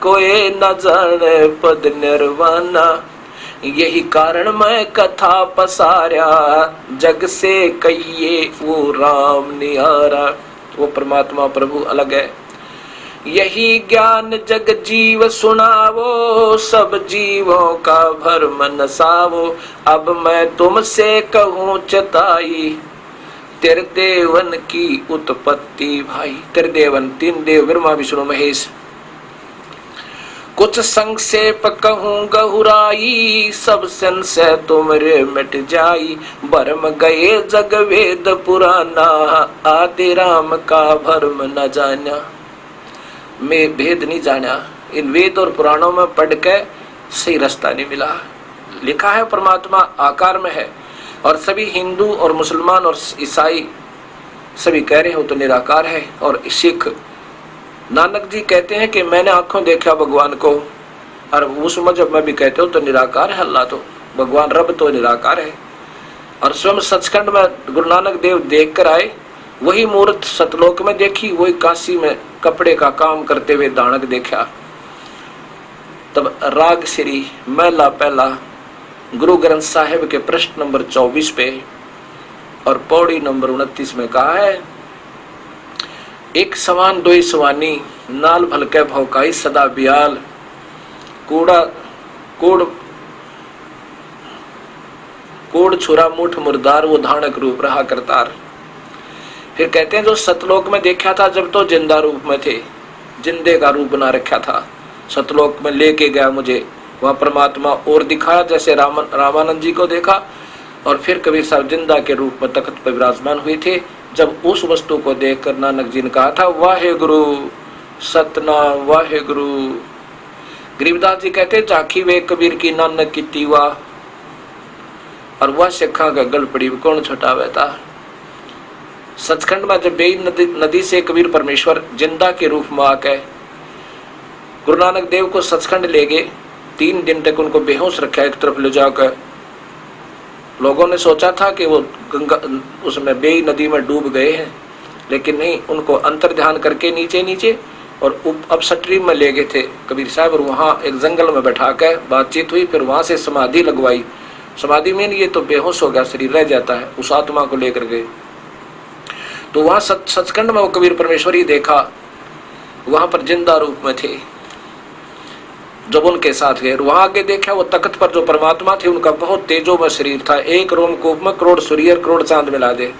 कोई न जाने पद निर्वाणा, यही कारण मैं कथा पसारा, जग से कहिए वो राम निहारा। वो परमात्मा प्रभु अलग है। यही ज्ञान जग जीव सुनावो, सब जीवों का भरम नसावो, अब मैं तुमसे कहूँ चताई, तेरे देवन की उत्पत्ति भाई। तेरे देवन 3 देव ब्रह्मा विष्णु महेश, कुछ संक्षेप कहूँ गहुराई, सब संशय तुमरे मिट जाई, भरम गए जग वेद पुराना, आदि राम का भरम न जाना। मैं भेद नहीं जाना, इन वेद और पुराणों में पढ़ के सही रास्ता नहीं मिला। लिखा है परमात्मा आकार में है, और सभी हिंदू और मुसलमान और ईसाई सभी कह रहे हो तो निराकार है। और सिख नानक जी कहते हैं कि मैंने आंखों देखा भगवान को, और उस मजहब में भी कहते हो तो निराकार है अल्लाह, तो भगवान रब तो निराकार है। और स्वयं सचखंड में गुरु नानक देव देख कर आए, वही मूर्त सतलोक में देखी, वही काशी में कपड़े का काम करते हुए दानक देखा। तब राग श्री महला पहला गुरु ग्रंथ साहिब के प्रश्न नंबर 24 पे और पौड़ी नंबर 29 में कहा है, एक समान दोई सवानी नाल भलके भौकाई सदा बियाल कोड़ छुरा मुठ मुर्दार वो धानक रूप रहा करतार। फिर कहते हैं जो सतलोक में देखा था जब तो जिंदा रूप में थे, जिंदे का रूप बना रखा था, सतलोक में लेके गया मुझे वहां परमात्मा और दिखाया जैसे रामानंद जी को देखा। और फिर कबीर साहब जिंदा के रूप में तख्त पर विराजमान हुए थे। जब उस वस्तु को देखकर नानक जी ने कहा था वाहे गुरु सतनाम वाहे गुरु। गरीबदास जी कहते झांकी वे कबीर की नानक की तीवा और वह सिखा का गल पड़ी कौन छुटावे था। सचखंड में जब बेई नदी से कबीर परमेश्वर जिंदा के रूप में आके गुरु नानक देव को सचखंड ले गए, 3 दिन तक उनको बेहोश रखा एक तरफ ले जाकर। लोगों ने सोचा था कि वो गंगा उसमें बेई नदी में डूब गए हैं, लेकिन नहीं, उनको अंतर ध्यान करके नीचे नीचे और अपस्ट्रीम में ले गए थे कबीर साहब। और वहाँ एक जंगल में बैठा कर बातचीत हुई, फिर वहां से समाधि लगवाई। समाधि में ये तो बेहोश हो गया, शरीर रह जाता है, उस आत्मा को लेकर गए। तो वहां सचखंड में वो कबीर परमेश्वर ही देखा, वहां पर जिंदा रूप में थे जब उनके साथ गए। वहां आगे देखा वो तख्त पर जो परमात्मा थे उनका बहुत तेजोमय शरीर था, एक रोमकूप में करोड़ सूर्य करोड़ चांद मिला दे,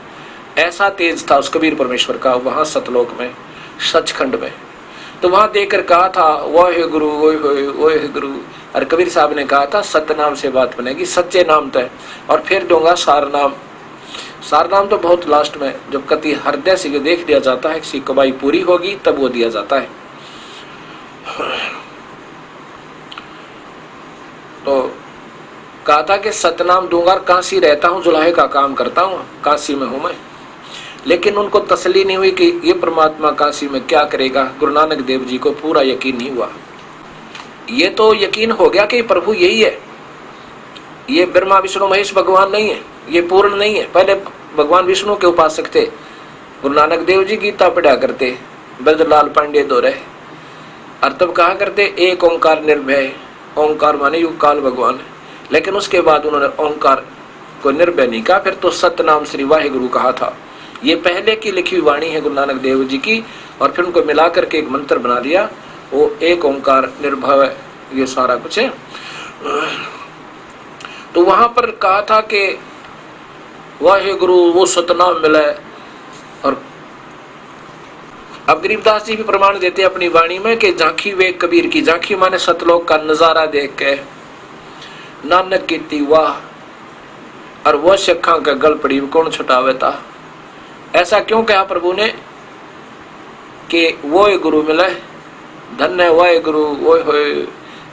ऐसा तेज था उस कबीर परमेश्वर का वहां सतलोक में सचखंड में। तो वहां देखकर कहा था वाहे गुरु ओहे गुरु। और कबीर साहब ने कहा था सतनाम से बात बनेगी, सच्चे नाम तय। और फिर दूंगा सारनाम। सारनाम तो बहुत लास्ट में जब कति हृदय से देख दिया जाता है, किसी कमाई पूरी होगी तब वो दिया जाता है। तो कहा था कि सतनाम दूंगा, काशी रहता हूँ, जुलाहे का काम करता हूँ, काशी में हूं मैं। लेकिन उनको तसल्ली नहीं हुई कि ये परमात्मा काशी में क्या करेगा। गुरु नानक देव जी को पूरा यकीन नहीं हुआ। ये तो यकीन हो गया कि प्रभु यही है, ये ब्रह्मा विष्णु महेश भगवान नहीं है, ये पूर्ण नहीं है। पहले भगवान विष्णु के उपासक थे। गुरु नानक देव जी गीता पढ़ा करते, ब्रजलाल पांडे दो रहे, और तब कहा करते एक ओंकार निर्भय। ओंकार माने युग काल भगवान है, लेकिन उसके बाद उन्होंने ओंकार को निर्भय नहीं कहा, फिर तो सतनाम श्री वाहे गुरु कहा था। ये पहले की लिखी हुई वाणी है गुरु नानक देव जी की, और फिर उनको मिला करके एक मंत्र बना दिया, वो एक ओंकार निर्भय, ये सारा कुछ है। तो वहां पर कहा था कि वाहे गुरु वो सतनाम मिला। और अब गरीबदास जी भी प्रमाण देते अपनी वाणी में कि झांकी वे कबीर की, झांकी माने सतलोक का नजारा देख के नानक की तीवाह और वह शखा का गल पड़ी कौन छुटावे था। ऐसा क्यों कहा प्रभु ने कि वो गुरु मिले, धन्य वाहे गुरु वो।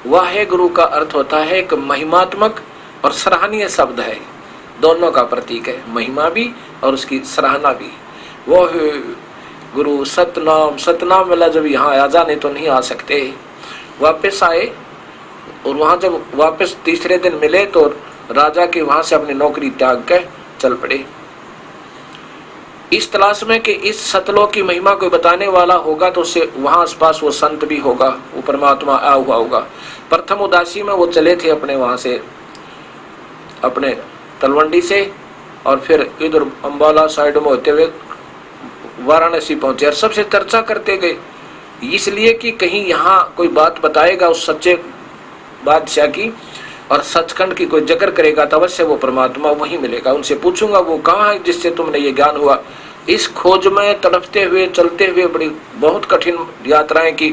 वाहे गुरु का अर्थ होता है एक महिमात्मक और सराहनीय शब्द है, दोनों का प्रतीक है, महिमा भी और उसकी सराहना भी। वो गुरु सतनाम, सतनाम मिला जब यहाँ आ जाने तो नहीं आ सकते। वापस आए और वहां जब वापस तीसरे दिन मिले तो राजा के वहां से अपनी नौकरी त्याग कर चल पड़े, इस तलाश में कि इस सतलोक की महिमा को बताने वाला होगा तो उससे वहां आसपास वो संत भी होगा, वो परमात्मा आया हुआ होगा। प्रथम उदासी में वो चले थे अपने वहां से, अपने तलवंडी से, और फिर इधर अंबाला साइड में होते हुए वाराणसी पहुंचे और सबसे चर्चा करते गए, इसलिए कि कहीं यहाँ कोई बात बताएगा उस सच्चे बादशाह की और सचखंड की कोई जिक्र करेगा तो अवश्य वो परमात्मा वहीं मिलेगा। उनसे पूछूंगा वो कहाँ है जिससे तुमने ये ज्ञान हुआ। इस खोज में तड़पते हुए चलते हुए बड़ी बहुत कठिन यात्राएं की।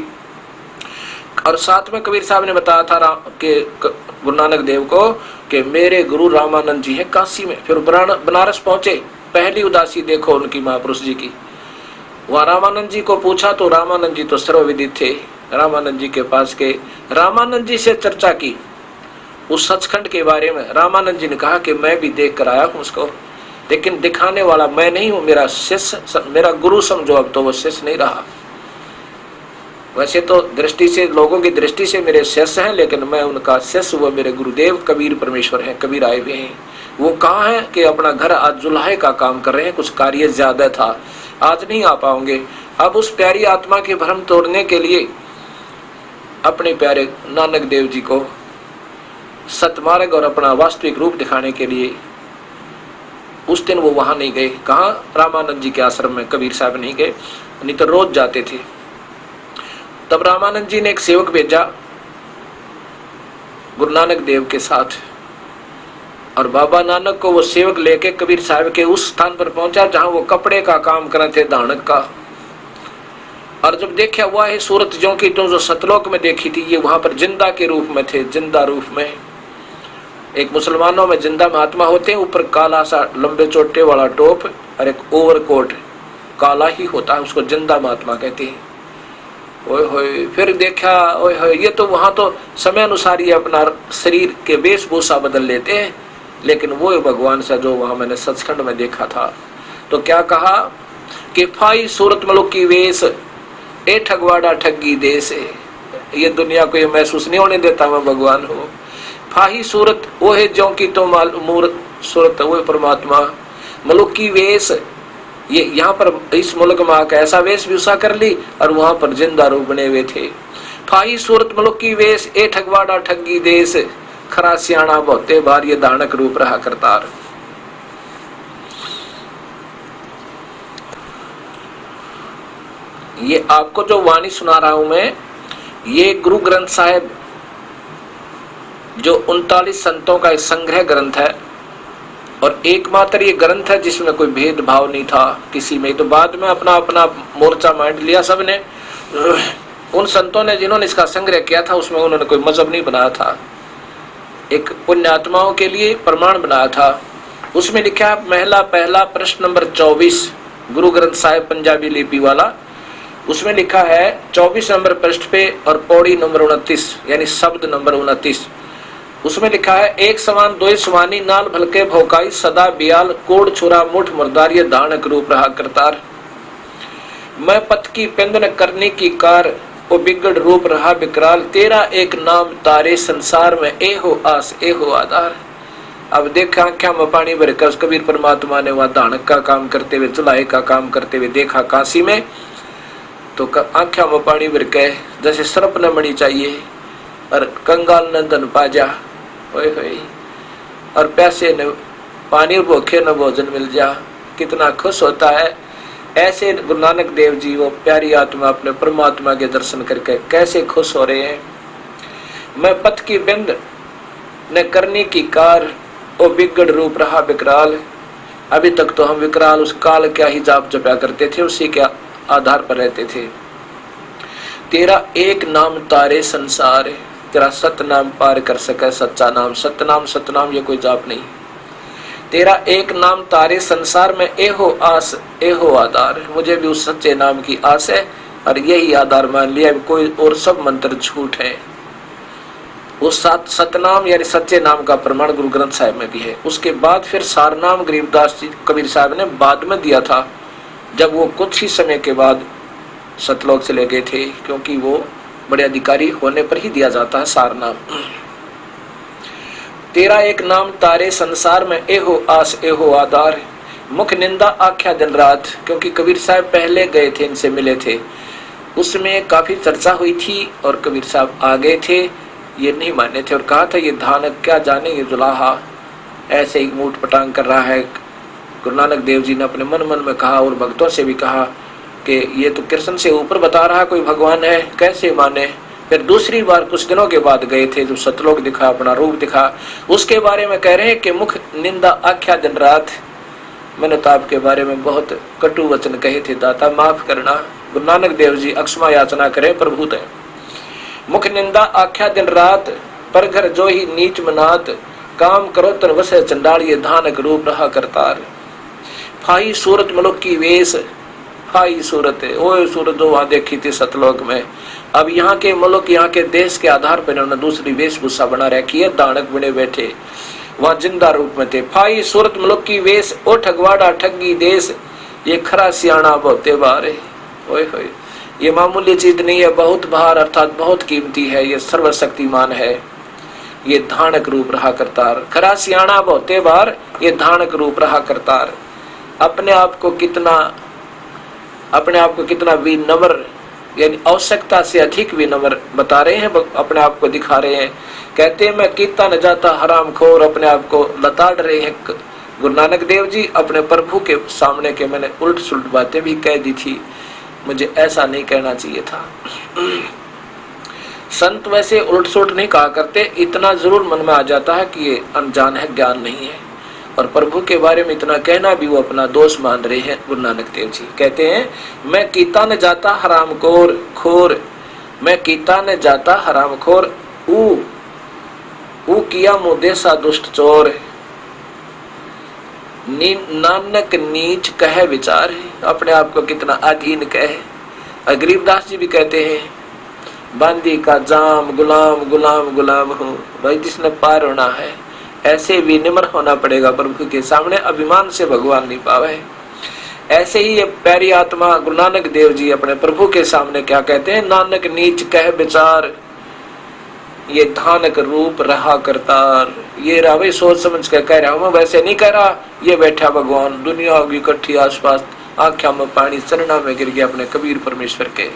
और साथ में कबीर साहब ने बताया था कि गुरु नानक देव को कि मेरे गुरु रामानंद जी हैं काशी में। फिर बनारस पहुंचे, पहली उदासी देखो उनकी महापुरुष जी की। वहाँ रामानंद जी को पूछा तो रामानंद जी तो सर्वविदित थे। रामानंद जी के पास के रामानंद जी से चर्चा की उस सचखंड के बारे में। रामानंद जी ने कहा कि मैं भी देख कर आया हूँ उसको, लेकिन दिखाने वाला मैं नहीं हूँ, मेरा शिष्य, मेरा गुरु समझो। अब तो वो शिष्य नहीं रहा, वैसे तो दृष्टि से, लोगों की दृष्टि से मेरे शिष्य हैं, लेकिन मैं उनका शिष्य, वो मेरे गुरुदेव कबीर परमेश्वर हैं। कबीर आए हुए हैं, वो कहाँ हैं कि अपना घर आज जुलाहे का काम कर रहे हैं, कुछ कार्य ज्यादा था, आज नहीं आ पाओगे। अब उस प्यारी आत्मा के भ्रम तोड़ने के लिए अपने प्यारे नानक देव जी को सतमार्ग और अपना वास्तविक रूप दिखाने के लिए उस दिन वो वहां नहीं गए। कहाँ? रामानंद जी के आश्रम में कबीर साहब नहीं गए, नहीं तो रोज जाते थे। तब रामानंद जी ने एक सेवक भेजा गुरु नानक देव के साथ, और बाबा नानक को वो सेवक लेके कबीर साहब के उस स्थान पर पहुंचा जहां वो कपड़े का काम कर रहे थे, धानक का। और जब देखा हुआ है सूरत जो की तो जो सतलोक में देखी थी, ये वहां पर जिंदा के रूप में थे, जिंदा रूप में। एक मुसलमानों में जिंदा महात्मा होते हैं, ऊपर काला सा लंबे चोटे वाला टोप और एक ओवरकोट काला ही होता है, उसको जिंदा महात्मा कहते हैं। ओए होए, फिर देखा ओए होए, ये तो वहां तो समय अनुसार ही अपना शरीर के वेशभूषा बदल लेते हैं, लेकिन वो भगवान से जो वहां मैंने सचखंड में देखा था। तो क्या कहा कि फाई सूरत मलुक की वेश ए ठगवाड़ा ठगी देश है। ये दुनिया को ये महसूस नहीं होने देता मैं भगवान हो। फाही सूरत वो है जो की तो मूर्त सूरत वो परमात्मा। मलुक की वेश, ये यहाँ पर इस मुल्क में आकर ऐसा वेशभूषा कर ली और वहां पर जिंदा रूप बने हुए थे। फाही सूरत मलुक की वेश ए ठगवाड़ा ठगी देश, खरा सियाणा बहुते बार ये दानक रूप रहा करतार। ये आपको जो वाणी सुना रहा हूं मैं, ये गुरु ग्रंथ साहिब जो 39 संतों का एक संग्रह ग्रंथ है, और एकमात्र ये ग्रंथ है जिसमें कोई भेदभाव नहीं था किसी में। तो बाद में अपना अपना मोर्चा मांड लिया सबने। उन संतों ने जिन्होंने इसका संग्रह किया था उसमें उन्होंने कोई मजहब नहीं बनाया था, एक पुण्यात्माओं के लिए प्रमाण बनाया था। उसमें लिखा है महिला पहला प्रश्न नंबर 24 गुरु ग्रंथ साहिब पंजाबी लिपि वाला, उसमें लिखा है 24 नंबर पृष्ठ पे और पौड़ी नंबर 29 यानी शब्द नंबर 29, उसमें लिखा है एक समान दो समानी नाल भलके भौकाई सदा बियाल कोड़ छुरा मुठ मुर्दार ये दानक रूप रहा करतार। मैं पथ की पिंदन करने की कार वो बिगड़ रूप रहा विकराल, तेरा एक नाम तारे संसार में ए हो आस ए हो आधार। अब देखा आंखों में पानी भर कर कबीर परमात्मा ने वहां दानक का काम करते हुए, चुलाहे का काम करते हुए देखा काशी में, तो आंखों में पानी भर के जैसे सर्प न मणि चाहिए और कंगाल न धन पाजा, और पैसे न पानी भूखे न भोजन मिल जा, कितना खुश होता है। ऐसे गुरु नानक देव जी वो प्यारी आत्मा अपने परमात्मा के दर्शन करके कैसे खुश हो रहे हैं। मैं पथ की बिंद न करने की कार वो बिगड़ रूप रहा विकराल। अभी तक तो हम विकराल उस काल क्या ही जाप जपया करते थे, उसी के आधार पर रहते थे। तेरा एक नाम तारे संसार, तेरा सतनाम पार कर सके सच्चा नाम। सतनाम सतनाम ये कोई जाप नहीं। तेरा एक नाम तारे संसार में ए हो आस ए हो आधार। मुझे भी उस सच्चे नाम की आस है और यही आधार मान लिया, कोई और सब मंत्र झूठ है। उस सतनाम यानी सच्चे नाम का प्रमाण गुरु ग्रंथ साहिब में भी है। उसके बाद फिर सारनाम गरीबदास जी कबीर साहब ने बाद में दिया था, जब वो कुछ ही समय के बाद सतलोक चले गए थे, क्योंकि वो बड़े अधिकारी होने पर ही दिया जाता है सारनाम। तेरा एक नाम तारे संसार में ए हो आस ए हो आधार, मुख निंदा आख्या दिन रात। क्योंकि कबीर साहब पहले गए थे, इनसे मिले थे, उसमें काफी चर्चा हुई थी और कबीर साहब आ गए थे, ये नहीं माने थे और कहा था ये धानक क्या जाने, ये जुलाहा ऐसे ही मूठ पटांग कर रहा है। गुरु नानक देव जी ने अपने मन मन में कहा और भक्तों से भी कहा कि ये तो कृष्ण से ऊपर बता रहा कोई भगवान है, कैसे माने। फिर दूसरी बार कुछ दिनों के बाद गए थे, जो सतलोक दिखा, अपना रूप दिखा, उसके बारे में कह रहे हैं कि मुख निंदा आख्या दिन रात। मैंने तो आपके बारे में बहुत कटु वचन कहे थे, दाता माफ करना। गुरु नानक देव जी अक्षमा याचना करें प्रभु दे। मुख निंदा आख्या दिन रात, पर घर जो ही नीच मनात, काम करो तन वसे चंडाल ये धानक रूप रहा करतार। फाई सूरत मलुक की वेश, फाई सूरत है वो सूरत जो वहां देखी थी सतलोक में। अब यहाँ के मुल्क, यहाँ के देश के आधार पर इन्होंने दूसरी वेशभूषा बना रखी है, दानक बने बैठे वहां जिंदा रूप में थे। फाई सूरत मलुक की वेश ओ ठगवाड़ा ठगी देश, ये खरा सियाणा बहुते बार है। ओए होए, ये मामूली चीज नहीं है, बहुत भार अर्थात बहुत कीमती है, ये सर्वशक्तिमान है, ये धानक रूप रहा करतार। खरा सियाणा बहुते बार, ये धानक रूप रहा करतार। अपने आप को कितना विनम्र यानी आवश्यकता से अधिक विनम्र बता रहे हैं, अपने आप को दिखा रहे हैं। कहते हैं मैं कीता न जाता हरामखोर, अपने आप को लताड़ रहे हैं गुरु नानक देव जी अपने प्रभु के सामने के मैंने उल्ट सुलट बातें भी कह दी थी, मुझे ऐसा नहीं कहना चाहिए था। संत वैसे उल्ट सुलट नहीं कहा करते, इतना जरूर मन में आ जाता है कि ये अनजान है, ज्ञान नहीं है, और प्रभु के बारे में इतना कहना भी वो अपना दोष मान रहे हैं। गुरु नानक देव जी कहते हैं मैं कीता न जाता हरामखोर खोर, मैं कीता न जाता हरामखोर, ऊ किया मुदे सा दुष्ट चोर, नानक नीच कह विचार, अपने आप को कितना अधीन कहे। गरीबदास जी भी कहते हैं बांदी का जाम गुलाम गुलाम गुलाम हूँ, भाई जिसने पार होना है ऐसे विनम्र होना पड़ेगा प्रभु के सामने, अभिमान से भगवान नहीं पावे। ऐसे ही ये प्यारी आत्मा गुरु नानक देव जी अपने प्रभु के सामने क्या कहते हैं, नानक नीच कह विचार, ये धानक रूप रहा करतार। ये रहा भाई सोच समझ के कह रहा हूं, वैसे नहीं कह रहा। ये बैठा भगवान, दुनिया होगी इकट्ठी आसपास, आंखों में पानी, चरणों में गिर गया अपने कबीर परमेश्वर के।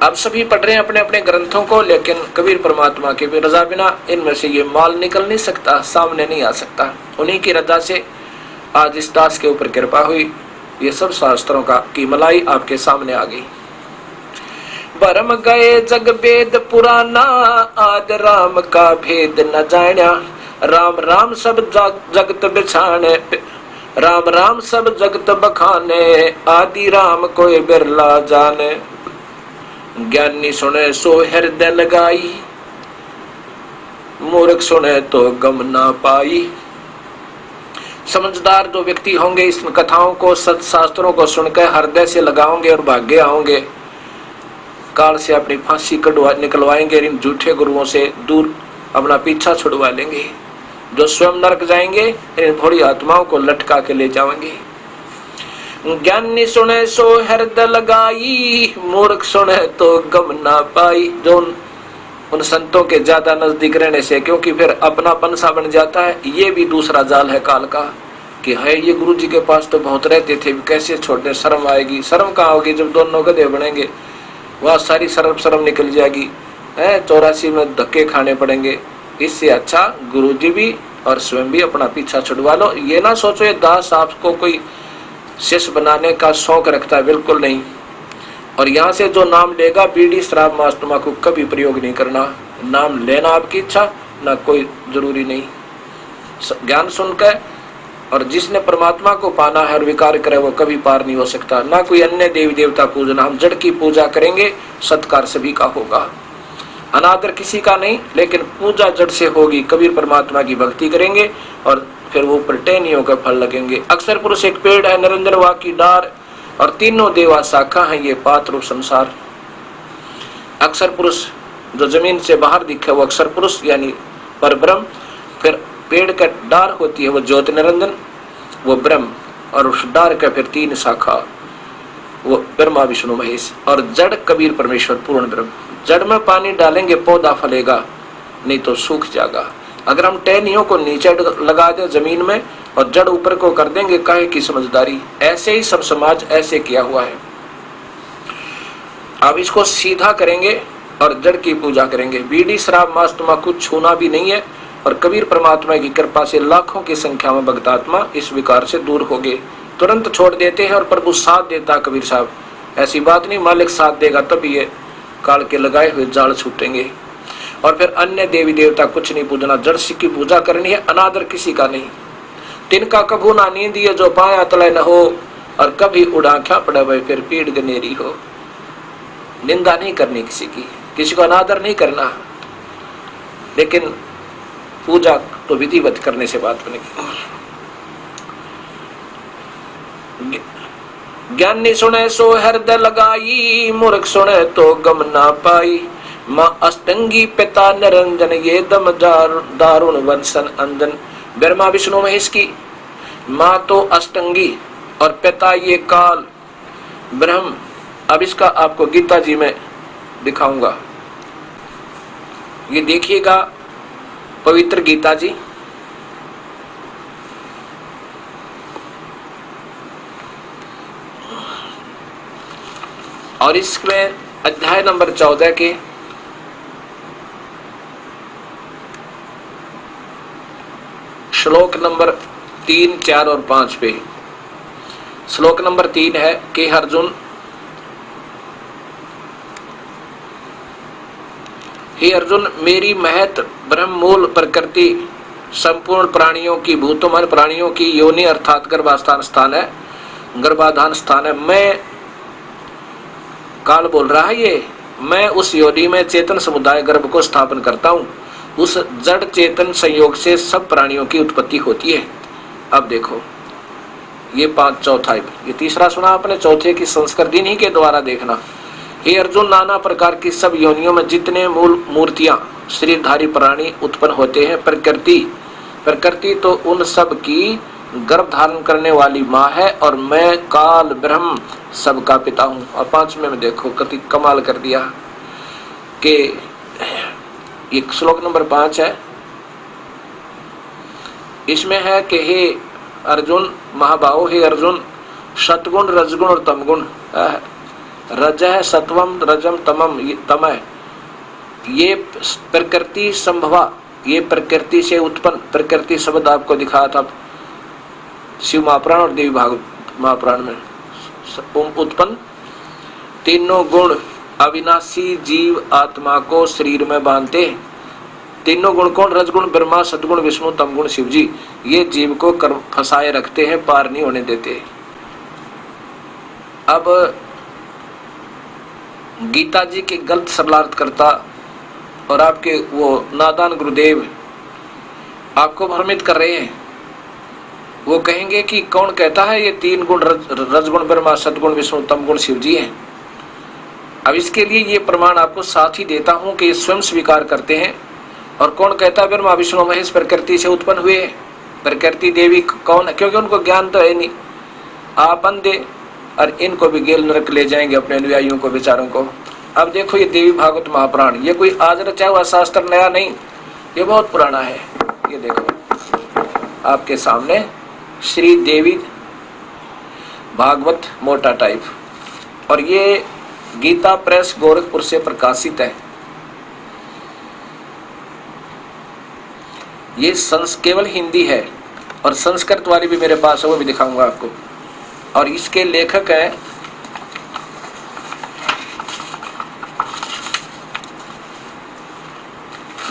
अब सभी पढ़ रहे हैं अपने अपने ग्रंथों को, लेकिन कबीर परमात्मा की भी रजा बिना इनमें से ये माल निकल नहीं सकता, सामने नहीं आ सकता। उन्हीं की रजा से आज इस दास के ऊपर कृपा हुई, ये सब शास्त्रों का की मलाई आपके सामने आ गई। भरम गए जग वेद पुराना, आज राम का भेद न जान्या, राम राम सब जगत बिछाने, राम राम सब जगत बखाने, आदि राम कोई बिरला जाने, ज्ञानी सुने सो हृदय लगाई, मूर्ख सुने तो गम ना पाई। समझदार जो व्यक्ति होंगे इस कथाओं को, सत शास्त्रों को सुनकर हृदय से लगाओगे और भाग्य आओगे, काल से अपनी फांसी निकलवाएंगे, इन झूठे गुरुओं से दूर अपना पीछा छुड़वा लेंगे। जो स्वयं नरक जाएंगे इन भोली आत्माओं को लटका के ले जाएंगे। ज्ञानी सुने सो हृदय लगाई, मूर्ख सुने तो गम ना पाई। जो उन संतों के ज्यादा नजदीक रहने से, क्योंकि फिर अपनापन सा बन जाता है। ये भी दूसरा जाल है काल का कि है ये गुरु जी के पास तो बहुत रहते थे, कैसे छोड़ने, शर्म आएगी। शर्म कहाँ होगी जब दोनों गधे बनेंगे, वह सारी शर्म निकल जाएगी है, 84 में धक्के खाने पड़ेंगे। इससे अच्छा गुरु जी भी और स्वयं भी अपना पीछा छुड़वा लो। ये ना सोचो ये दास आपको कोई शिष्य बनाने का शौक रखता है, बिल्कुल नहीं। और यहाँ से जो नाम लेगा बीड़ी शराब मांस तंबाकू कभी प्रयोग नहीं करना। नाम लेना आपकी इच्छा, ना कोई जरूरी नहीं। ज्ञान सुनकर, और जिसने परमात्मा को पाना है और विकार करे वो कभी पार नहीं हो सकता। ना कोई अन्य देवी देवता पूजना, हम जड़ की पूजा करेंगे, सत्कार सभी का होगा, अनादर किसी का नहीं, लेकिन पूजा जड़ से होगी। कबीर परमात्मा की भक्ति करेंगे और फिर वो प्रटेनियों का फल लगेंगे। अक्षर पुरुष एक पेड़ है, निरंजन वा की डार, और तीनों देवा शाखा है ये पात रूप संसार। अक्षर पुरुष जो जमीन से बाहर दिखे वो अक्षर पुरुष यानी पर ब्रह्म, फिर पेड़ का डार होती है वो ज्योति निरंजन, वो ब्रह्म, और उस डार का फिर 3 शाखा, वो ब्रह्मा विष्णु महेश, और जड़ कबीर परमेश्वर पूर्ण ब्रह्म। जड़ में पानी डालेंगे पौधा फलेगा, नहीं तो सूख जाएगा। अगर हम टहनियों को नीचे लगा दे जमीन में और जड़ ऊपर को कर देंगे, काहे की समझदारी। ऐसे ही सब समाज ऐसे किया हुआ है। अब इसको सीधा करेंगे और जड़ की पूजा करेंगे। बीड़ी शराब मांस तंबाकू छूना भी नहीं है, और कबीर परमात्मा की कृपा से लाखों की संख्या में भक्तात्मा इस विकार से दूर हो गए। तुरंत छोड़ देते हैं और प्रभु साथ देता। कबीर साहब ऐसी बात नहीं, मालिक साथ देगा तभी ये काल के लगाए हुए जाल छूटेंगे। और फिर अन्य देवी देवता कुछ नहीं पूजना, जड़ की पूजा करनी है, अनादर किसी का नहीं। तिनका कभू ना नींद ये जो पाया तले न हो, और कभी उड़ाख्या पड़े भाई फिर पीड़ गनेरी हो। निंदा नहीं करनी किसी की, किसी को अनादर नहीं करना, लेकिन पूजा तो विधिवत करने से बात बनेगी। ज्ञानी सुने सो हृदय लगाई, मूर्ख सुने तो गम ना पाई। माँ अष्टंगी पिता निरंजन, ये दम दारुण वंशन अंजन। ब्रह्मा विष्णु महेश की माँ तो अष्टंगी और पिता ये काल ब्रह्म। अब इसका आपको गीता जी में दिखाऊंगा, ये देखिएगा पवित्र गीता जी। और इसमें अध्याय नंबर 14 के श्लोक नंबर 3, 4 और 5 पे, श्लोक नंबर 3 है कि अर्जुन, हे अर्जुन, मेरी महत ब्रह्म मूल प्रकृति संपूर्ण प्राणियों की, भूतों मन प्राणियों की योनि अर्थात गर्भाधान स्थान है, गर्भाधान स्थान है। मैं काल बोल रहा है ये, मैं उस योनि में चेतन समुदाय गर्भ को स्थापन करता हूँ। उस जड़ चेतन संयोग से सब प्राणियों की उत्पत्ति होती है। अब देखो ये 5 चौथा, ये तीसरा सुना आपने, चौथे की संस्कृत इन्हीं के द्वारा देखना। हे अर्जुन, नाना प्रकार की सब योनियों में जितने मूल मूर्तियां शरीरधारी प्राणी उत्पन्न होते हैं, प्रकृति तो उन सब की गर्भ धारण करने वाली माँ है, और मैं काल ब्रह्म सबका पिता हूँ। और 5वें में देखो कति कमाल कर दिया कि ये श्लोक नंबर 5 है, इसमें है कि हे अर्जुन महाबाहो, हे अर्जुन, सतगुण रजगुण और तमगुण, रज है सत्वम रजम तमम तम है, ये प्रकृति संभवा, ये प्रकृति से उत्पन्न, प्रकृति शब्द आपको दिखाया था शिव महापुराण और देवी भागवत महापुराण में, उत्पन्न तीनों गुण अविनाशी जीव आत्मा को शरीर में बांधते। तीनों गुण कौन? रजगुण ब्रह्मा, सदगुण विष्णु, तमगुण शिव जी। ये जीव को फंसाए रखते हैं, पार नहीं होने देते। अब गीता जी के गलत सरलार्थ करता और आपके वो नादान गुरुदेव आपको भ्रमित कर रहे हैं। वो कहेंगे कि कौन कहता है ये 3 गुण रजगुण ब्रह्मा, सदगुण विष्णु, तमगुण शिव जी हैं। अब इसके लिए ये प्रमाण आपको साथ ही देता हूं कि ये स्वयं स्वीकार करते हैं। और कौन कहता है ब्रह्मा विष्णु महेश प्रकृति से उत्पन्न हुए? प्रकृति देवी कौन है? क्योंकि उनको ज्ञान तो है नहीं। आप अंधे, और इनको भी गेल नरक ले जाएंगे अपने अनुयायियों को, विचारों को। अब देखो ये देवी भागवत महापुराण, ये कोई आज रचा हुआ शास्त्र नया नहीं, ये बहुत पुराना है। ये देखो आपके सामने श्री देवी भागवत मोटा टाइप, और ये गीता प्रेस गोरखपुर से प्रकाशित है। ये केवल हिंदी है, और संस्कृत वाली भी मेरे पास है, वो भी दिखाऊंगा आपको। और इसके लेखक हैं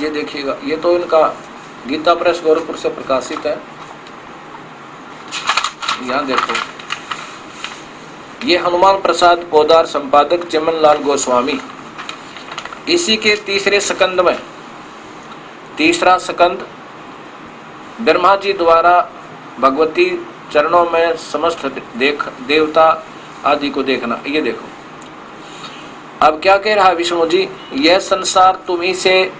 ये देखिएगा, ये तो इनका गीता प्रेस गोरखपुर से प्रकाशित है। यहाँ देखो, ये हनुमान प्रसाद पोदार, संपादक चिमन लाल गोस्वामी। इसी के तीसरे स्कंद में, तीसरा स्कंद, ब्रह्मा जी द्वारा भगवती चरणों में समस्त देवता आदि को देखना। ये देखो अब क्या कह रहा है विष्णु जी, यह संसार तुम्ही से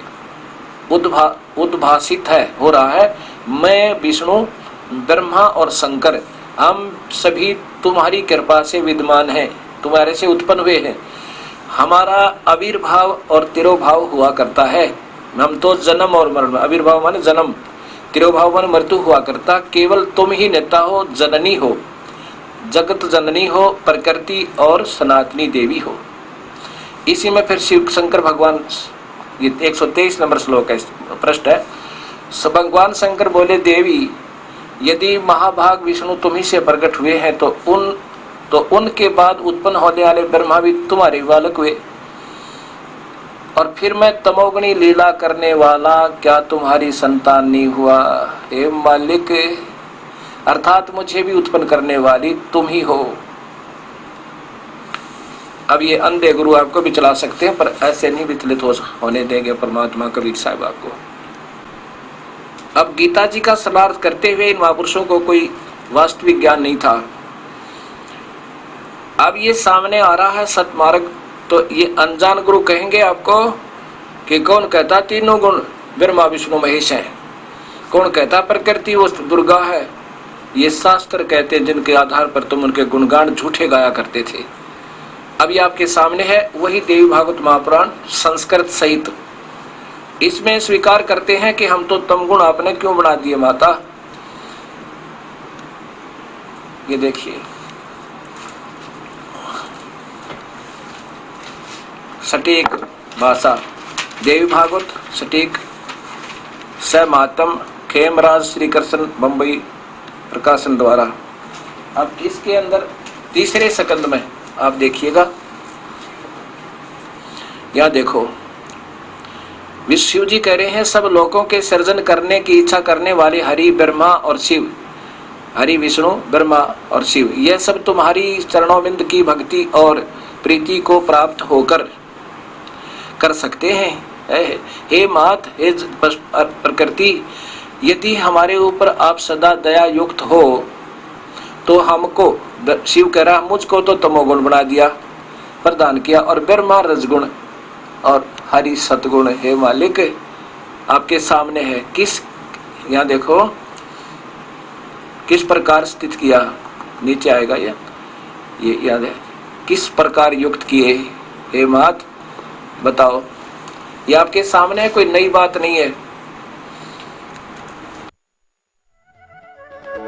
उद्भासित है, हो रहा है। मैं विष्णु, ब्रह्मा और शंकर, हम सभी तुम्हारी कृपा से विद्यमान हैं, तुम्हारे से उत्पन्न हुए हैं। हमारा आविर्भाव और तिरोभाव हुआ करता है। हम तो जन्म और मरण, आविर्भाव माने जन्म, तिरोभाव माने मृत्यु हुआ करता। केवल तुम ही नेता हो, जननी हो, जगत जननी हो, प्रकृति और सनातनी देवी हो। इसी में फिर शिव शंकर भगवान, ये 123 नंबर श्लोक है, पृष्ठ है। भगवान शंकर बोले, देवी यदि महाभाग विष्णु तुम्ही से प्रकट हुए हैं तो उनके बाद उत्पन्न होने वाले ब्रह्मा भी तुम्हारे बालक हुए। और फिर मैं तमोगुणी लीला करने वाला क्या तुम्हारी संतान नहीं हुआ? हे मालिक, अर्थात मुझे भी उत्पन्न करने वाली तुम ही हो। अब ये अंधे गुरु आपको भी चला सकते हैं, पर ऐसे नहीं विचलित होने देंगे परमात्मा कबीर साहब आपको। अब गीता जी का सलार्थ करते हुए इन महापुरुषों को कोई वास्तविक ज्ञान नहीं था। अब ये सामने आ रहा है सतमार्ग, तो ये अनजान गुरु कहेंगे आपको कि कौन कहता तीनों गुण ब्रह्मा विष्णु महेश हैं, कौन कहता प्रकृति वो दुर्गा है। ये शास्त्र कहते जिनके आधार पर तुम उनके गुणगान झूठे गाया करते थे। अब ये आपके सामने है वही देवी भागवत महापुराण संस्कृत सहित। इसमें स्वीकार करते हैं कि हम तो तमगुण आपने क्यों बना दिए माता। ये देखिए सटीक भाषा, देवी भागवत सटीक, स महात्म खेमराज श्री कृष्ण बम्बई प्रकाशन द्वारा। अब इसके अंदर तीसरे स्कंद में आप देखिएगा, यहाँ देखो विष्णु जी कह रहे हैं सब लोगों के सृजन करने की इच्छा करने वाले हरि ब्रह्मा और शिव, हरि विष्णु ब्रह्मा और शिव, यह सब तुम्हारी चरणों की भक्ति और प्रीति को प्राप्त होकर कर सकते हैं। हे मात, हे प्रकृति, यदि हमारे ऊपर आप सदा दया युक्त हो तो हमको, शिव कह रहा मुझको तो तमोगुण बना दिया, प्रदान किया, और ब्रह्मा रजगुण और हरि सतगुण, हे मालिक आपके सामने है। किस, यहाँ देखो किस प्रकार स्थित किया, नीचे आएगा ये याद है, किस प्रकार युक्त किए हे मात, बताओ। ये आपके सामने है, कोई नई बात नहीं है।